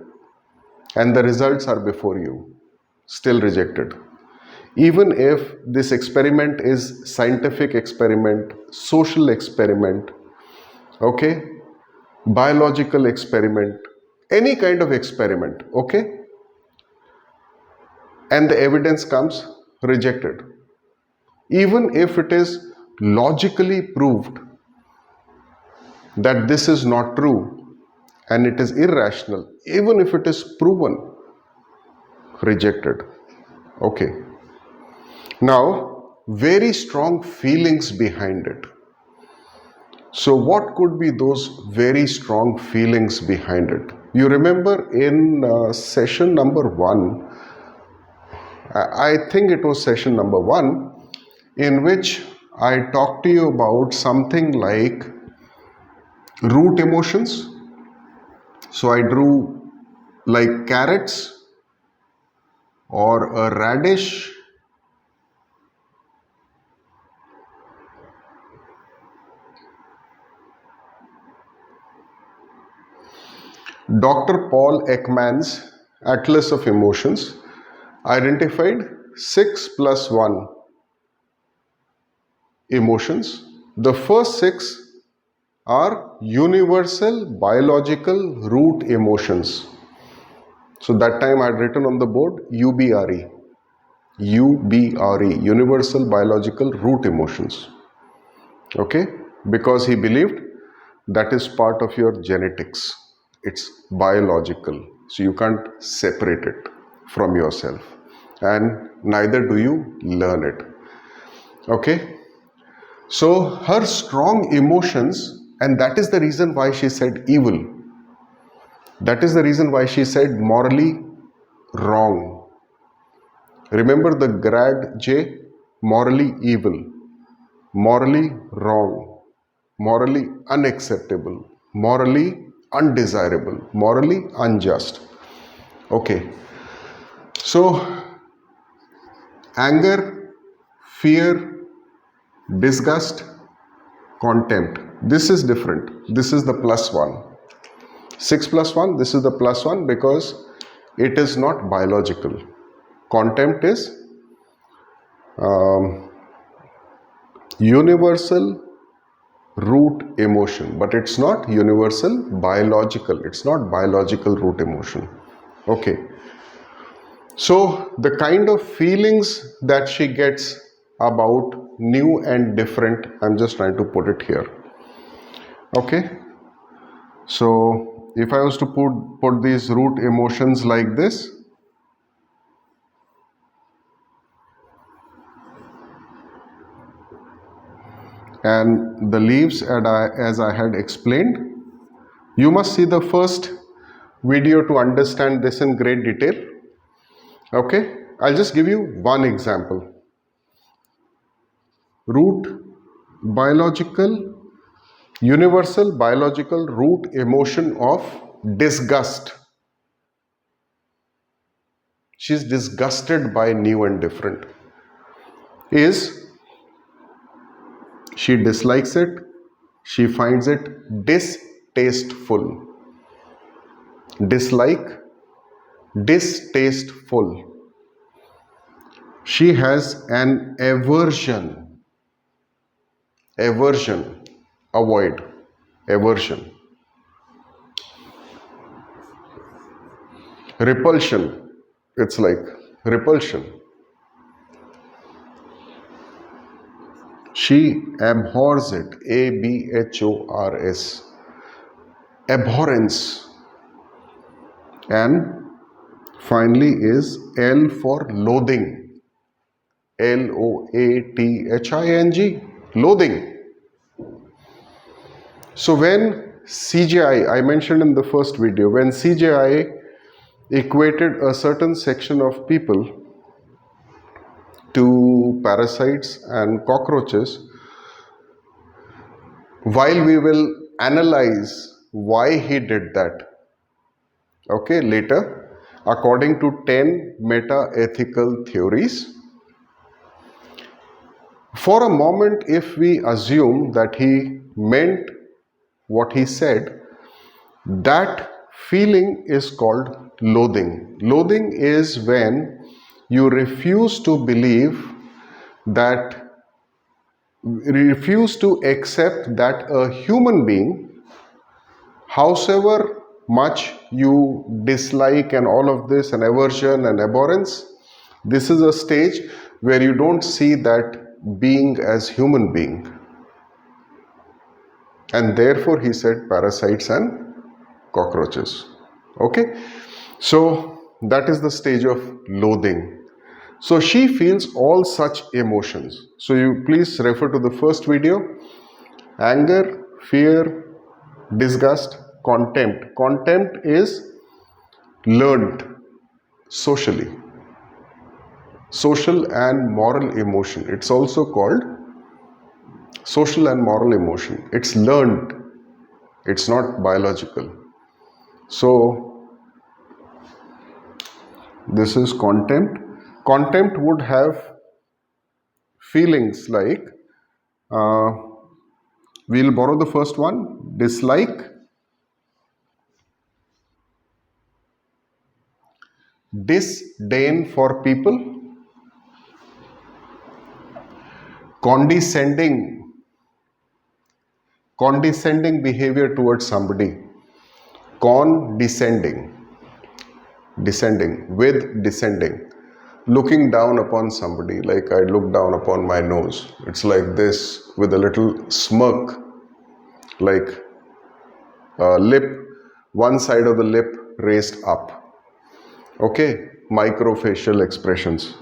and the results are before you, still rejected. Even if this experiment is scientific experiment, social experiment, okay, biological experiment, any kind of experiment, okay, and the evidence comes, rejected. Even if it is logically proved that this is not true and it is irrational, even if it is proven, rejected. Okay. Now, very strong feelings behind it. So what could be those very strong feelings behind it? You remember in session number 1, I think it was session number 1, in which I talked to you about something like root emotions. So I drew like carrots or a radish, Dr. Paul Ekman's Atlas of Emotions identified 6 plus 1 emotions. The first 6 are universal biological root emotions. So that time I had written on the board UBRE. UBRE, universal biological root emotions. Okay? Because he believed that is part of your genetics. It's biological. So you can't separate it from yourself. And neither do you learn it. Okay? So her strong emotions And that is the reason why she said evil. That is the reason why she said morally wrong. Remember the grad J? Morally evil, morally wrong, morally unacceptable, morally undesirable, morally unjust. Okay. So, anger, fear, disgust, contempt. This is different. This is the plus one. 6 plus 1, this is the plus 1 because it is not biological. Contempt is universal root emotion, but it's not universal biological. It's not biological root emotion. Okay. So the kind of feelings that she gets about new and different, I'm just trying to put it here. Okay. So if I was to put these root emotions like this, and the leaves, as I had explained, you must see the first video to understand this in great detail. Okay, I'll just give you one example. Universal biological root emotion of disgust. She's disgusted by new and different. She dislikes it, she finds it distasteful. Dislike, distasteful. She has an aversion. Aversion, avoid, aversion. Repulsion, it's like repulsion. She abhors it, abhors, abhorrence. And finally is L for loathing, loathing, loathing. So when CGI, I mentioned in the first video, when CGI equated a certain section of people to parasites and cockroaches, while we will analyze why he did that, okay, later, according to 10 meta-ethical theories, for a moment, if we assume that he meant what he said, that feeling is called loathing. Loathing is when you refuse to accept that a human being, howsoever much you dislike and all of this and aversion and abhorrence, this is a stage where you don't see that being as human being. And therefore he said parasites and cockroaches. Okay, so that is the stage of loathing. So she feels all such emotions. So you please refer to the first video. Anger, fear, disgust, contempt. Contempt is learned socially. Social and moral emotion. It's also called social and moral emotion. It's learned. It's not biological. So this is contempt. Contempt would have feelings like, we'll borrow the first one, dislike, disdain for people, condescending behavior towards somebody, descending, looking down upon somebody, like I look down upon my nose. It's like this with a little smirk, like lip, one side of the lip raised up. Okay, microfacial expressions.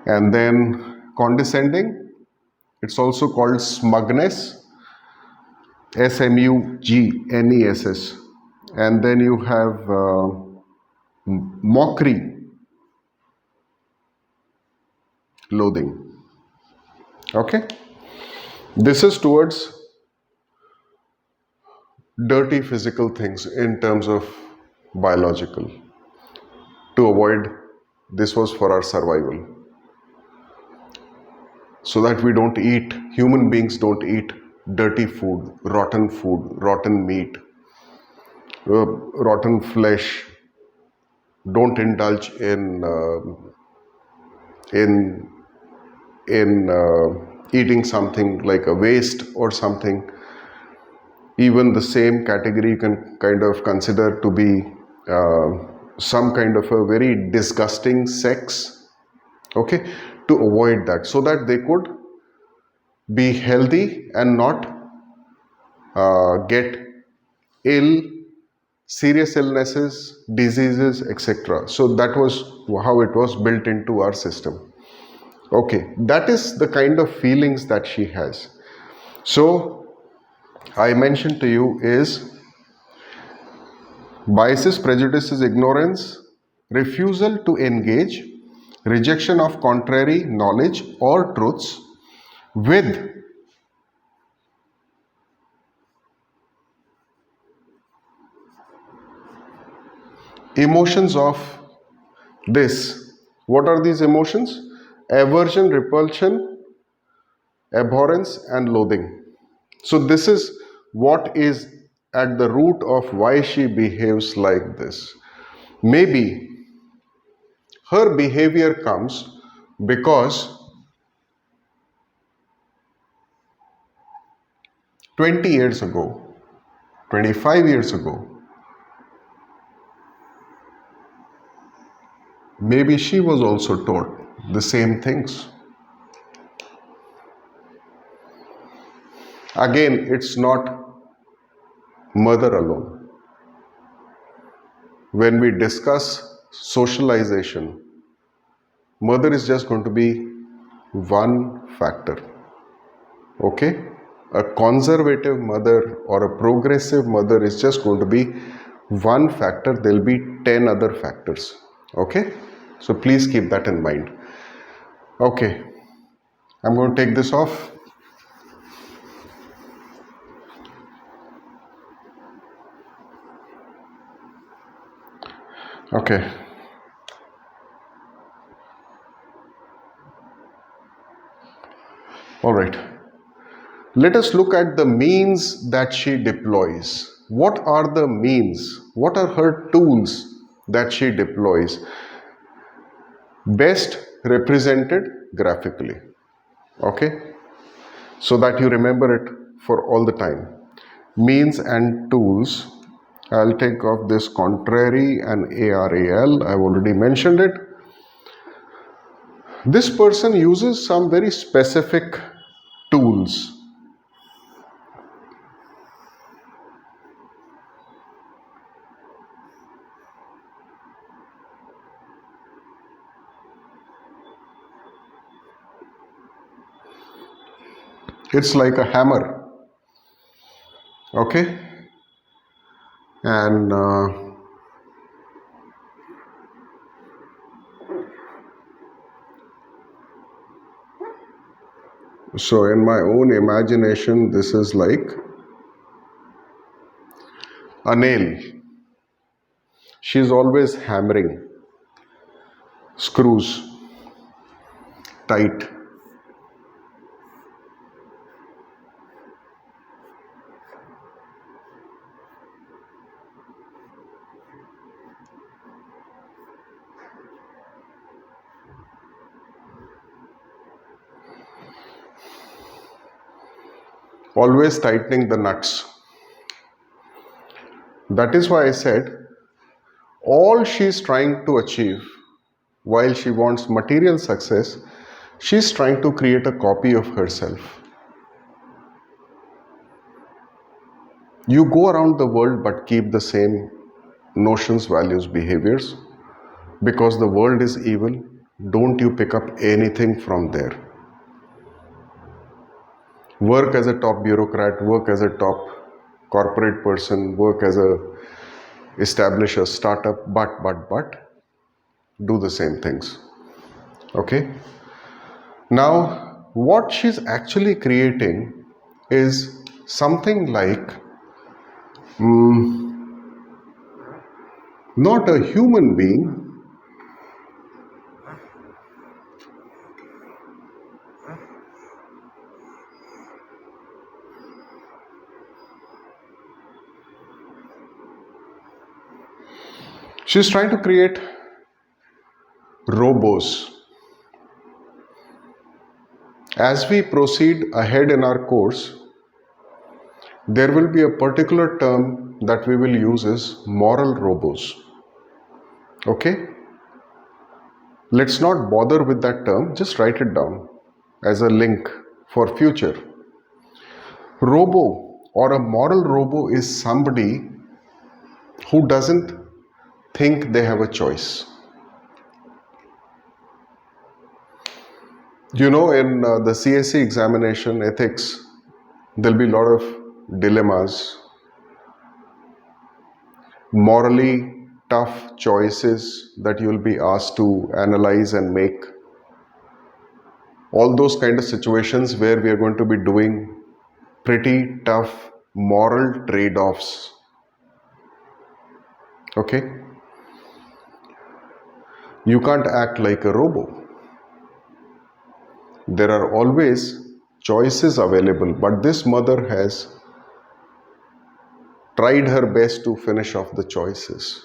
And then condescending, it's also called smugness. SMUGNESS, and then you have mockery, loathing. Okay, this is towards dirty physical things in terms of biological. To avoid, this was for our survival, so that we don't eat, human beings don't eat dirty food, rotten meat, rotten flesh. Don't indulge in eating something like a waste or something. Even the same category you can kind of consider to be some kind of a very disgusting sex. Okay, to avoid that, so that they could be healthy and not get ill, serious illnesses, diseases, etc. So that was how it was built into our system. Okay, that is the kind of feelings that she has. So I mentioned to you is biases, prejudices, ignorance, refusal to engage, rejection of contrary knowledge or truths, with emotions of this. What are these emotions? Aversion, repulsion, abhorrence, and loathing. So this is what is at the root of why she behaves like this. Maybe her behavior comes because 20 years ago, 25 years ago, maybe she was also taught the same things. Again, it's not mother alone. When we discuss socialization, mother is just going to be one factor. Okay? A conservative mother or a progressive mother is just going to be one factor. There will be 10 other factors. Okay? So please keep that in mind. Okay. I'm going to take this off. Okay. All right. Let us look at the means that she deploys. What are the means? What are her tools that she deploys? Best represented graphically. Okay? So that you remember it for all the time. Means and tools. I'll take off this contrary and ARAL. I've already mentioned it. This person uses some very specific tools. It's like a hammer. Okay? And so in my own imagination, this is like a nail. She's always hammering screws tight. Always tightening the nuts. That is why I said all she's trying to achieve, while she wants material success, she's trying to create a copy of herself. You go around the world but keep the same notions, values, behaviors. Because the world is evil, don't you pick up anything from there. Work as a top bureaucrat, work as a top corporate person, work as establish a startup, but do the same things. Okay. Now, what she's actually creating is something like not a human being, she's trying to create robos. As we proceed ahead in our course, there will be a particular term that we will use as moral robos. Okay? Let's not bother with that term, just write it down as a link for future. Robo or a moral robo is somebody who doesn't think they have a choice. You know, in the CSE examination, ethics, there'll be a lot of dilemmas, morally tough choices that you'll be asked to analyze and make. All those kind of situations where we are going to be doing pretty tough moral trade-offs. Okay? You can't act like a robo. There are always choices available, but this mother has tried her best to finish off the choices.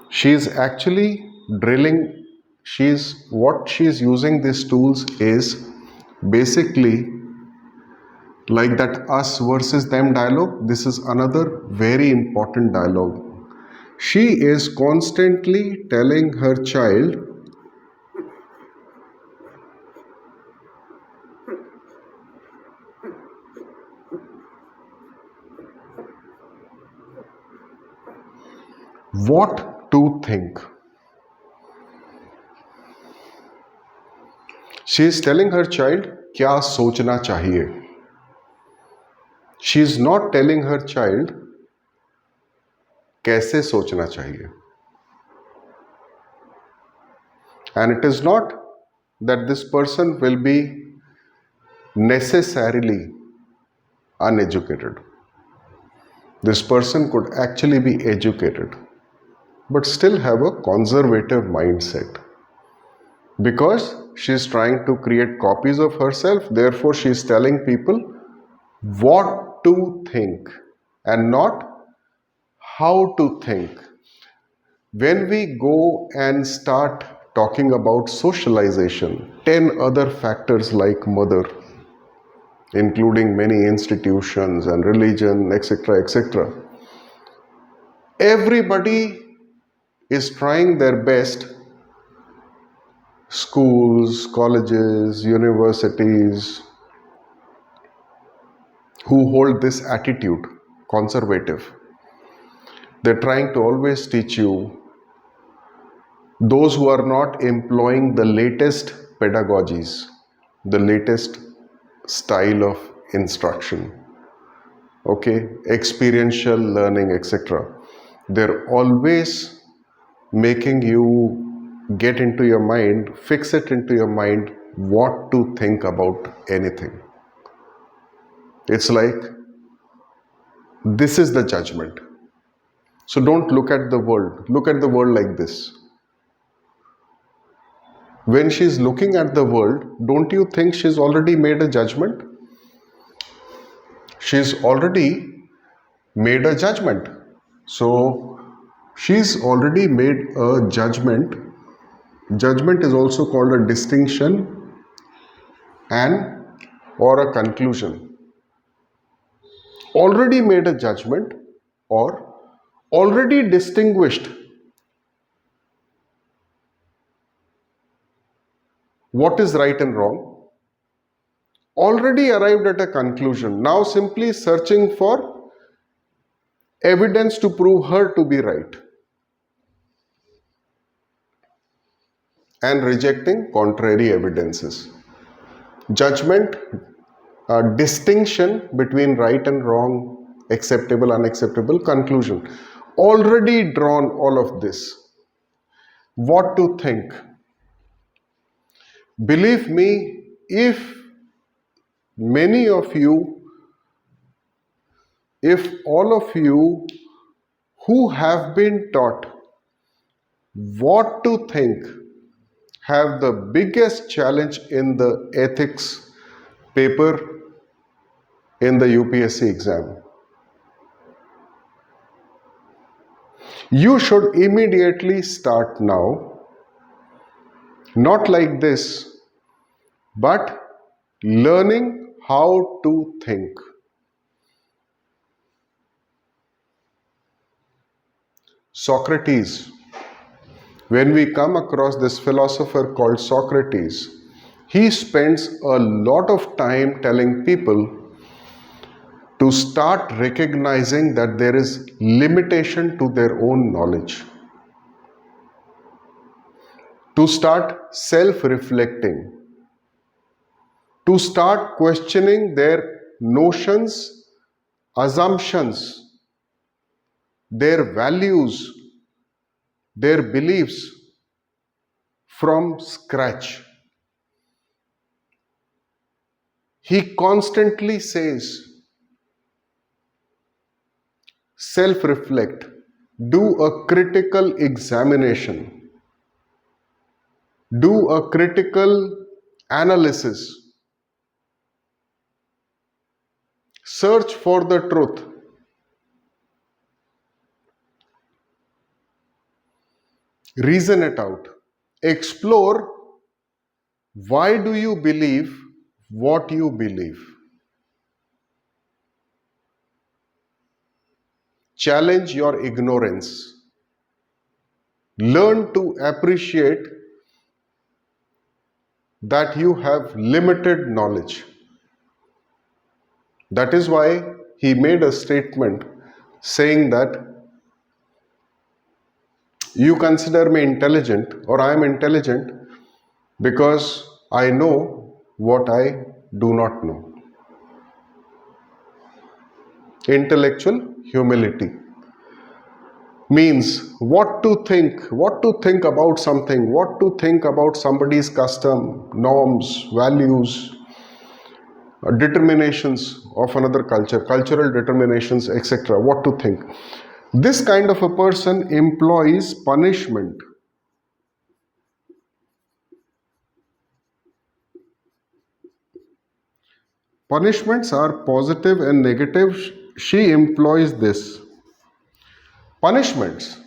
She is actually drilling, what she's using these tools is basically like that us versus them dialogue. This is another very important dialogue. She is constantly telling her child, what to think. She is telling her child, क्या सोचना चाहिए. She is not telling her child, कैसे सोचना चाहिए. And it is not that this person will be necessarily uneducated. This person could actually be educated, but still have a conservative mindset. Because she is trying to create copies of herself, therefore she is telling people what to think and not how to think. When we go and start talking about socialization, 10 other factors like mother, including many institutions and religion, etc., etc., everybody is trying their best. Schools, colleges, universities, who hold this attitude, conservative, they're trying to always teach you, those who are not employing the latest pedagogies, the latest style of instruction, okay, experiential learning, etc., they're always making you get into your mind, fix it into your mind what to think about anything. It's like, this is the judgment. So don't look at the world. Look at the world like this. When she's looking at the world, don't you think she's already made a judgment? She's already made a judgment. So she's already made a judgment. Judgment is also called a distinction and or a conclusion. Already made a judgment or already distinguished what is right and wrong, already arrived at a conclusion, now simply searching for evidence to prove her to be right and rejecting contrary evidences. Judgment distinction between right and wrong, acceptable, unacceptable, conclusion. Already drawn all of this. What to think? Believe me, if many of you, if all of you who have been taught what to think have the biggest challenge in the ethics paper in the UPSC exam, you should immediately start now, not like this, but learning how to think. Socrates, when we come across this philosopher called Socrates, he spends a lot of time telling people to start recognizing that there is limitation to their own knowledge, to start self-reflecting, to start questioning their notions, assumptions, their values, their beliefs from scratch. He constantly says, self-reflect, do a critical examination, do a critical analysis, search for the truth. Reason it out. Explore why do you believe what you believe. Challenge your ignorance. Learn to appreciate that you have limited knowledge. That is why he made a statement saying that you consider me intelligent, or I am intelligent because I know what I do not know. Intellectual humility means what to think about something, what to think about somebody's custom, norms, values, determinations of another culture, cultural determinations, etc. What to think. This kind of a person employs punishment. Punishments are positive and negative. She employs this. Punishments.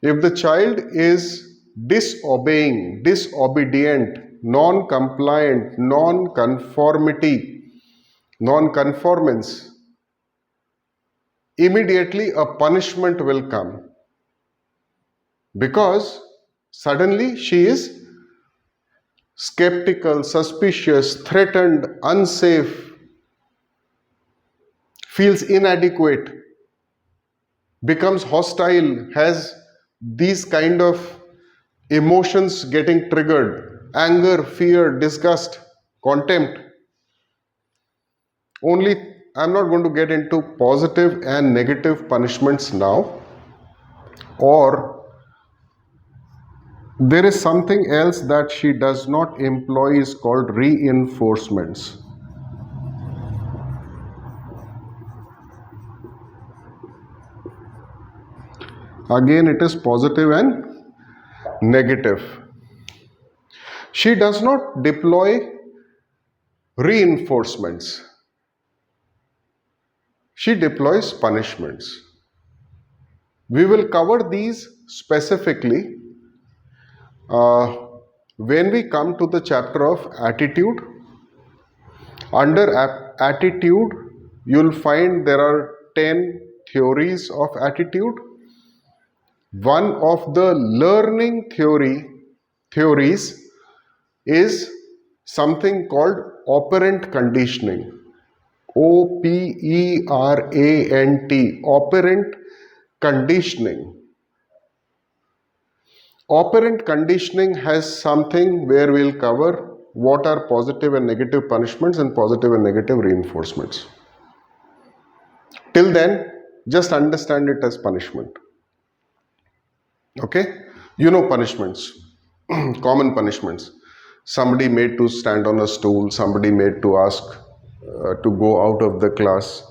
If the child is disobeying, disobedient, non-compliant, non-conformance, immediately a punishment will come, because suddenly she is skeptical, suspicious, threatened, unsafe, feels inadequate, becomes hostile, has these kind of emotions getting triggered: anger, fear, disgust, contempt. I'm not going to get into positive and negative punishments now. Or there is something else that she does not employ, is called reinforcements. Again, it is positive and negative. She does not deploy reinforcements. She deploys punishments. We will cover these specifically when we come to the chapter of attitude. Under attitude, you'll find there are 10 theories of attitude. One of the learning theories is something called operant conditioning. OPERANT, operant conditioning. Operant conditioning has something where we'll cover what are positive and negative punishments and positive and negative reinforcements. Till then, just understand it as punishment. Okay? You know punishments, common punishments. Somebody made to stand on a stool, somebody made to ask to go out of the class,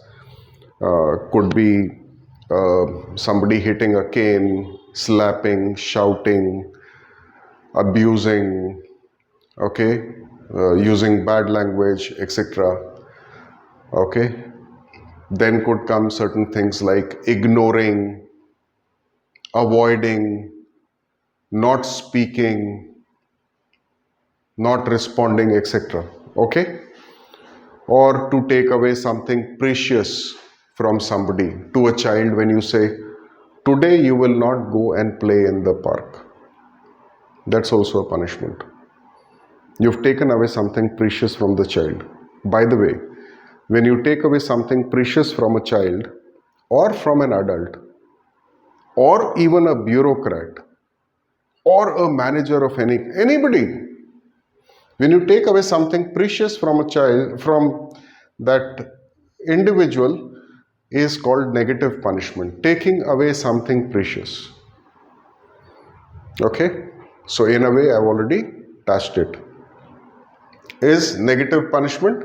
could be somebody hitting a cane, slapping, shouting, abusing, okay, using bad language, etc. Okay, then could come certain things like ignoring, avoiding, not speaking, not responding, etc. Okay, or to take away something precious from somebody. To a child, when you say, today you will not go and play in the park, that's also a punishment. You've taken away something precious from the child. By the way, when you take away something precious from a child or from an adult or even a bureaucrat or a manager of anybody, when you take away something precious from a child, from that individual, is called negative punishment. Taking away something precious. Okay? So in a way, I've already touched it. Is negative punishment.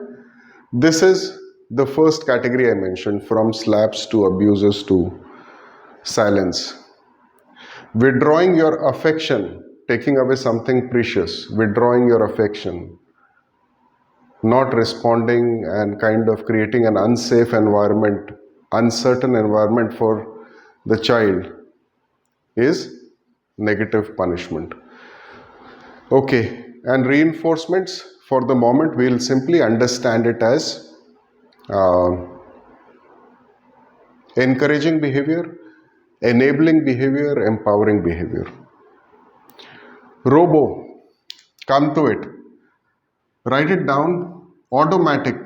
This is the first category I mentioned, from slaps to abuses to silence. Withdrawing your affection, taking away something precious, withdrawing your affection, not responding and kind of creating an unsafe environment, uncertain environment for the child, is negative punishment. Okay, and reinforcements, for the moment we'll simply understand it as encouraging behavior, enabling behavior, empowering behavior. Robo, come to it. Write it down. Automatic.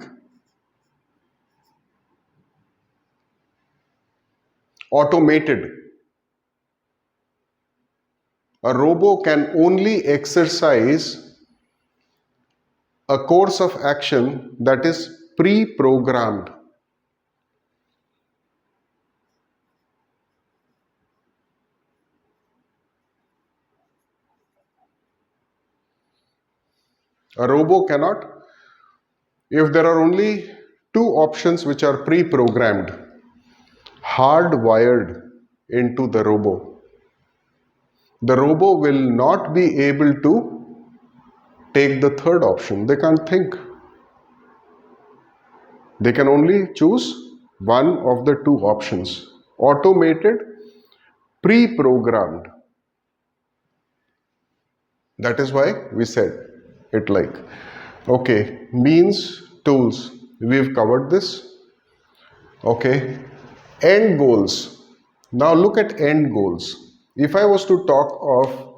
Automated. A robo can only exercise a course of action that is pre-programmed. A robo cannot. If there are only two options which are pre-programmed, hardwired into the robo will not be able to take the third option. They can't think. They can only choose one of the two options. Automated, pre-programmed. That is why we said it like. Okay, means, tools. We've covered this. Okay, end goals. Now look at end goals. If I was to talk of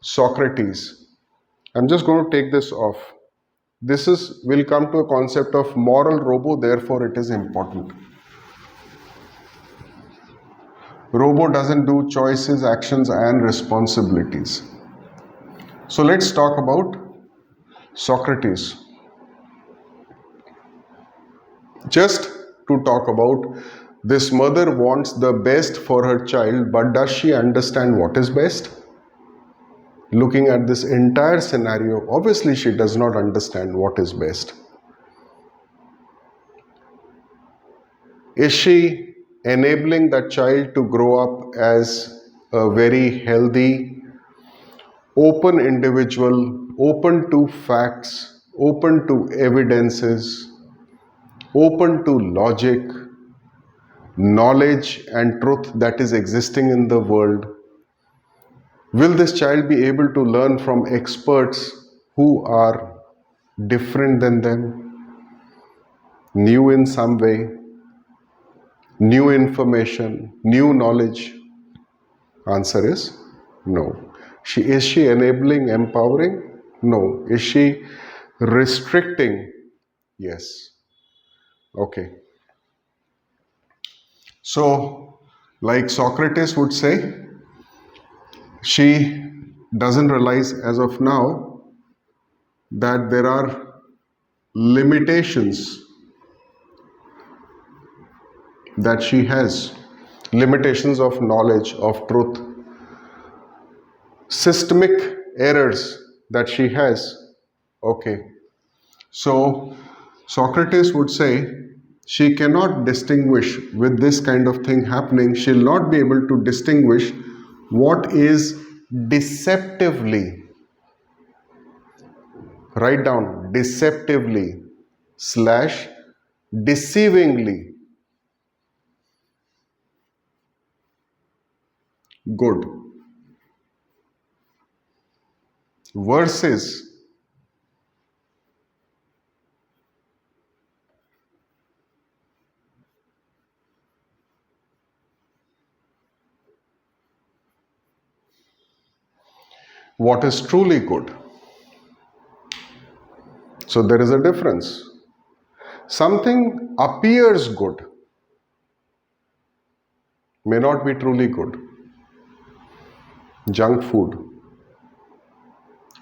Socrates, I'm just going to take this off. We'll come to a concept of moral robo, therefore it is important. Robo doesn't do choices, actions and responsibilities. So let's talk about Socrates. Just to talk about, this mother wants the best for her child, but does she understand what is best? Looking at this entire scenario, obviously she does not understand what is best. Is she enabling that child to grow up as a very healthy, open individual, open to facts, open to evidences, open to logic, knowledge and truth that is existing in the world? Will this child be able to learn from experts who are different than them, new in some way, new information, new knowledge? Answer is no. Is she enabling, empowering? No. Is she restricting? Yes. Okay. So, like Socrates would say, she doesn't realize as of now that there are limitations that she has, limitations of knowledge, of truth, systemic errors that she has. Okay, so Socrates would say she cannot distinguish with this kind of thing happening. She'll not be able to distinguish what is deceptively, write down, deceptively slash deceivingly good versus what is truly good. So there is a difference. Something appears good may not be truly good. Junk food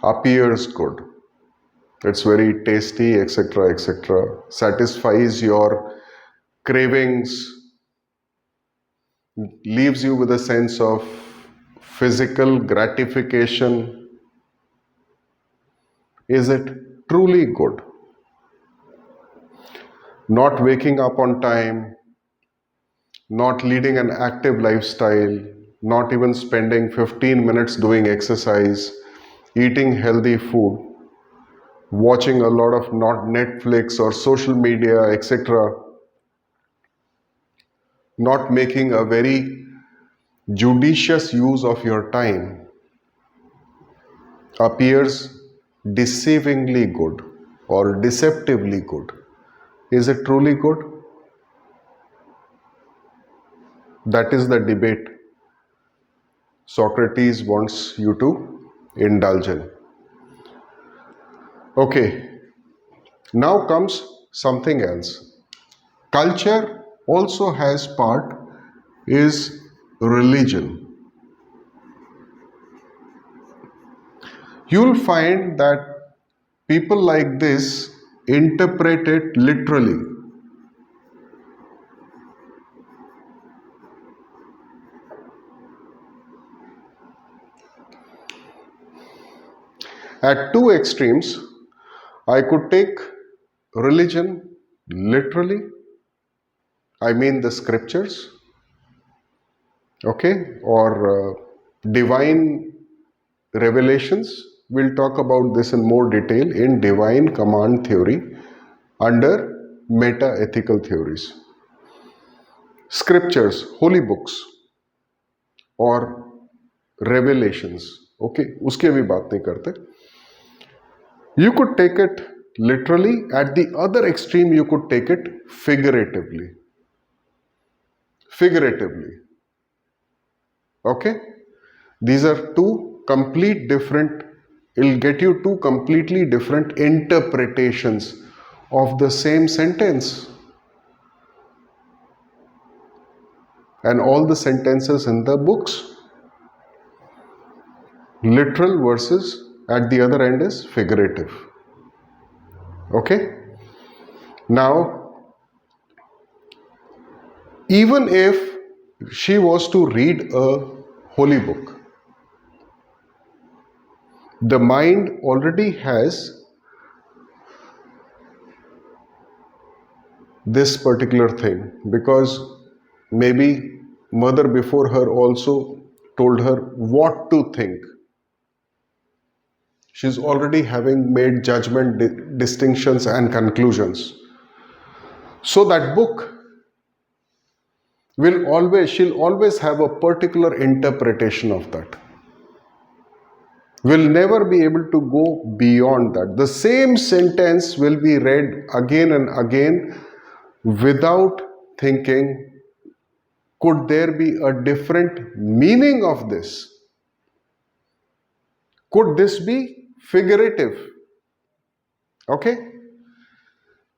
appears good. It's very tasty, etc., etc. Satisfies your cravings, leaves you with a sense of physical gratification. Is it truly good? Not waking up on time, not leading an active lifestyle, not even spending 15 minutes doing exercise, eating healthy food, watching a lot of not Netflix or social media, etc., not making a very judicious use of your time, appears deceivingly good or deceptively good. Is it truly good? That is the debate Socrates wants you to indulge in. Okay, now comes something else. Culture also has part is religion. You'll find that people like this interpret it literally. At two extremes, I could take religion literally, I mean the scriptures, okay, or divine revelations. We'll talk about this in more detail in divine command theory under meta-ethical theories. Scriptures, holy books or revelations, okay, उसकी अभी बात नहीं करते. You could take it literally. At the other extreme, you could take it figuratively. Figuratively. Okay? These are two complete different, it'll get you two completely different interpretations of the same sentence. And all the sentences in the books. Literal versus at the other end is figurative. Okay? Now, even if she was to read a holy book, the mind already has this particular thing, because maybe mother before her also told her what to think. She's already having made judgment, distinctions and conclusions. So that book she'll always have a particular interpretation of that. Will never be able to go beyond that. The same sentence will be read again and again without thinking, could there be a different meaning of this? Could this be figurative? Okay?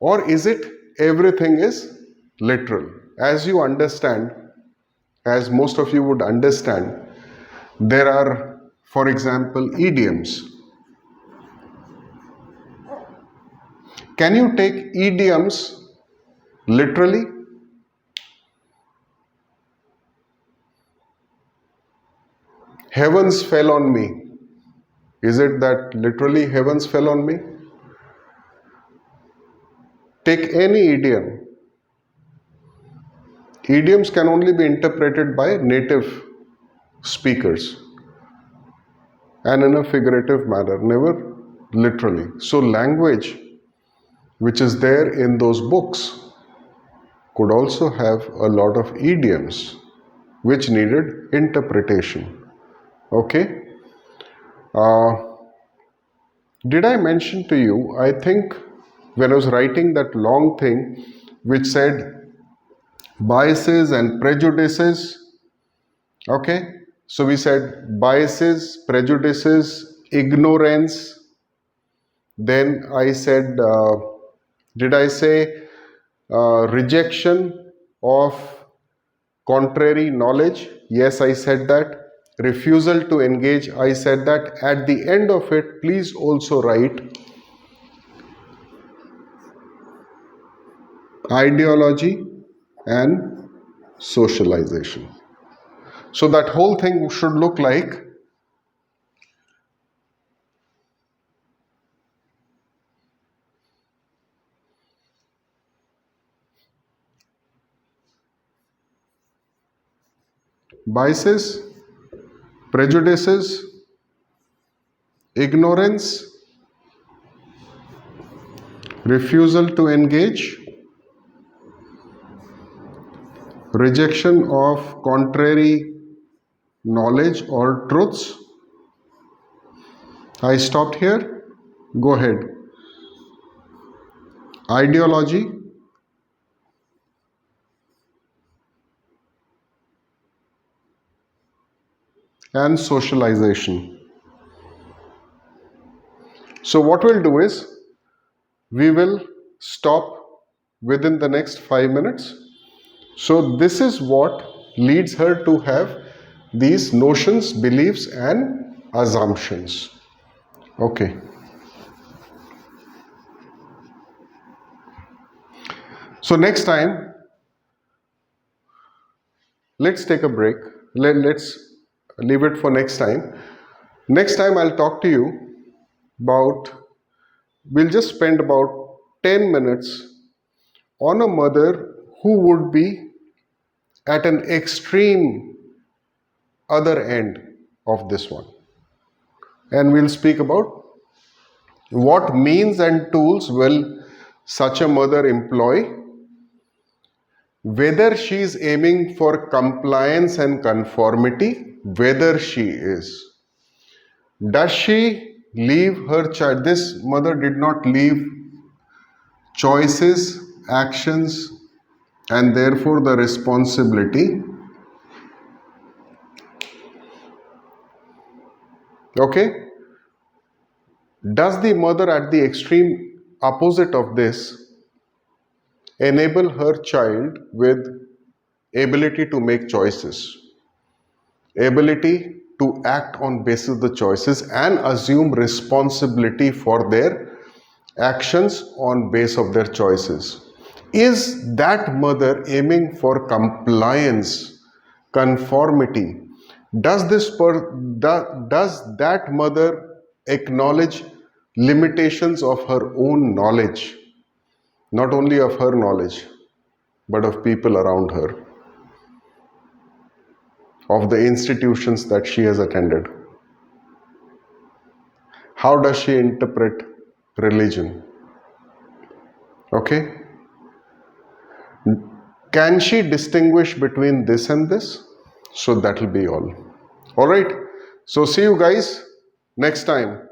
Or is it everything is literal? As you understand, as most of you would understand, there are, for example, idioms. Can you take idioms literally? Heavens fell on me. Is it that literally heavens fell on me? Take any idiom. Idioms can only be interpreted by native speakers and in a figurative manner, never literally. So language which is there in those books could also have a lot of idioms which needed interpretation. Okay? Did I mention to you, I think when I was writing that long thing which said biases and prejudices, okay? So we said biases, prejudices, ignorance. Then I said, did I say rejection of contrary knowledge? Yes, I said that. Refusal to engage, I said that. At the end of it, please also write ideology and socialization. So that whole thing should look like biases, prejudices, ignorance, refusal to engage, rejection of contrary knowledge or truths. I stopped here. Go ahead. Ideology and socialization. So what we'll do is, we will stop within the next 5 minutes. So this is what leads her to have these notions, beliefs and assumptions. Okay. So next time, let's take a break. Let's leave it for next time. Next time I'll talk to you about, we'll just spend about 10 minutes on a mother who would be at an extreme other end of this one. And we'll speak about what means and tools will such a mother employ, whether she is aiming for compliance and conformity, whether she is. Does she leave her child? This mother did not leave choices, actions, and therefore the responsibility. Okay? Does the mother at the extreme opposite of this enable her child with ability to make choices, ability to act on basis of the choices and assume responsibility for their actions on base of their choices? Is that mother aiming for compliance, conformity? Does that mother acknowledge limitations of her own knowledge, not only of her knowledge, but of people around her, of the institutions that she has attended? How does she interpret religion? Okay? Can she distinguish between this and this? So that will be all. Alright? So see you guys next time.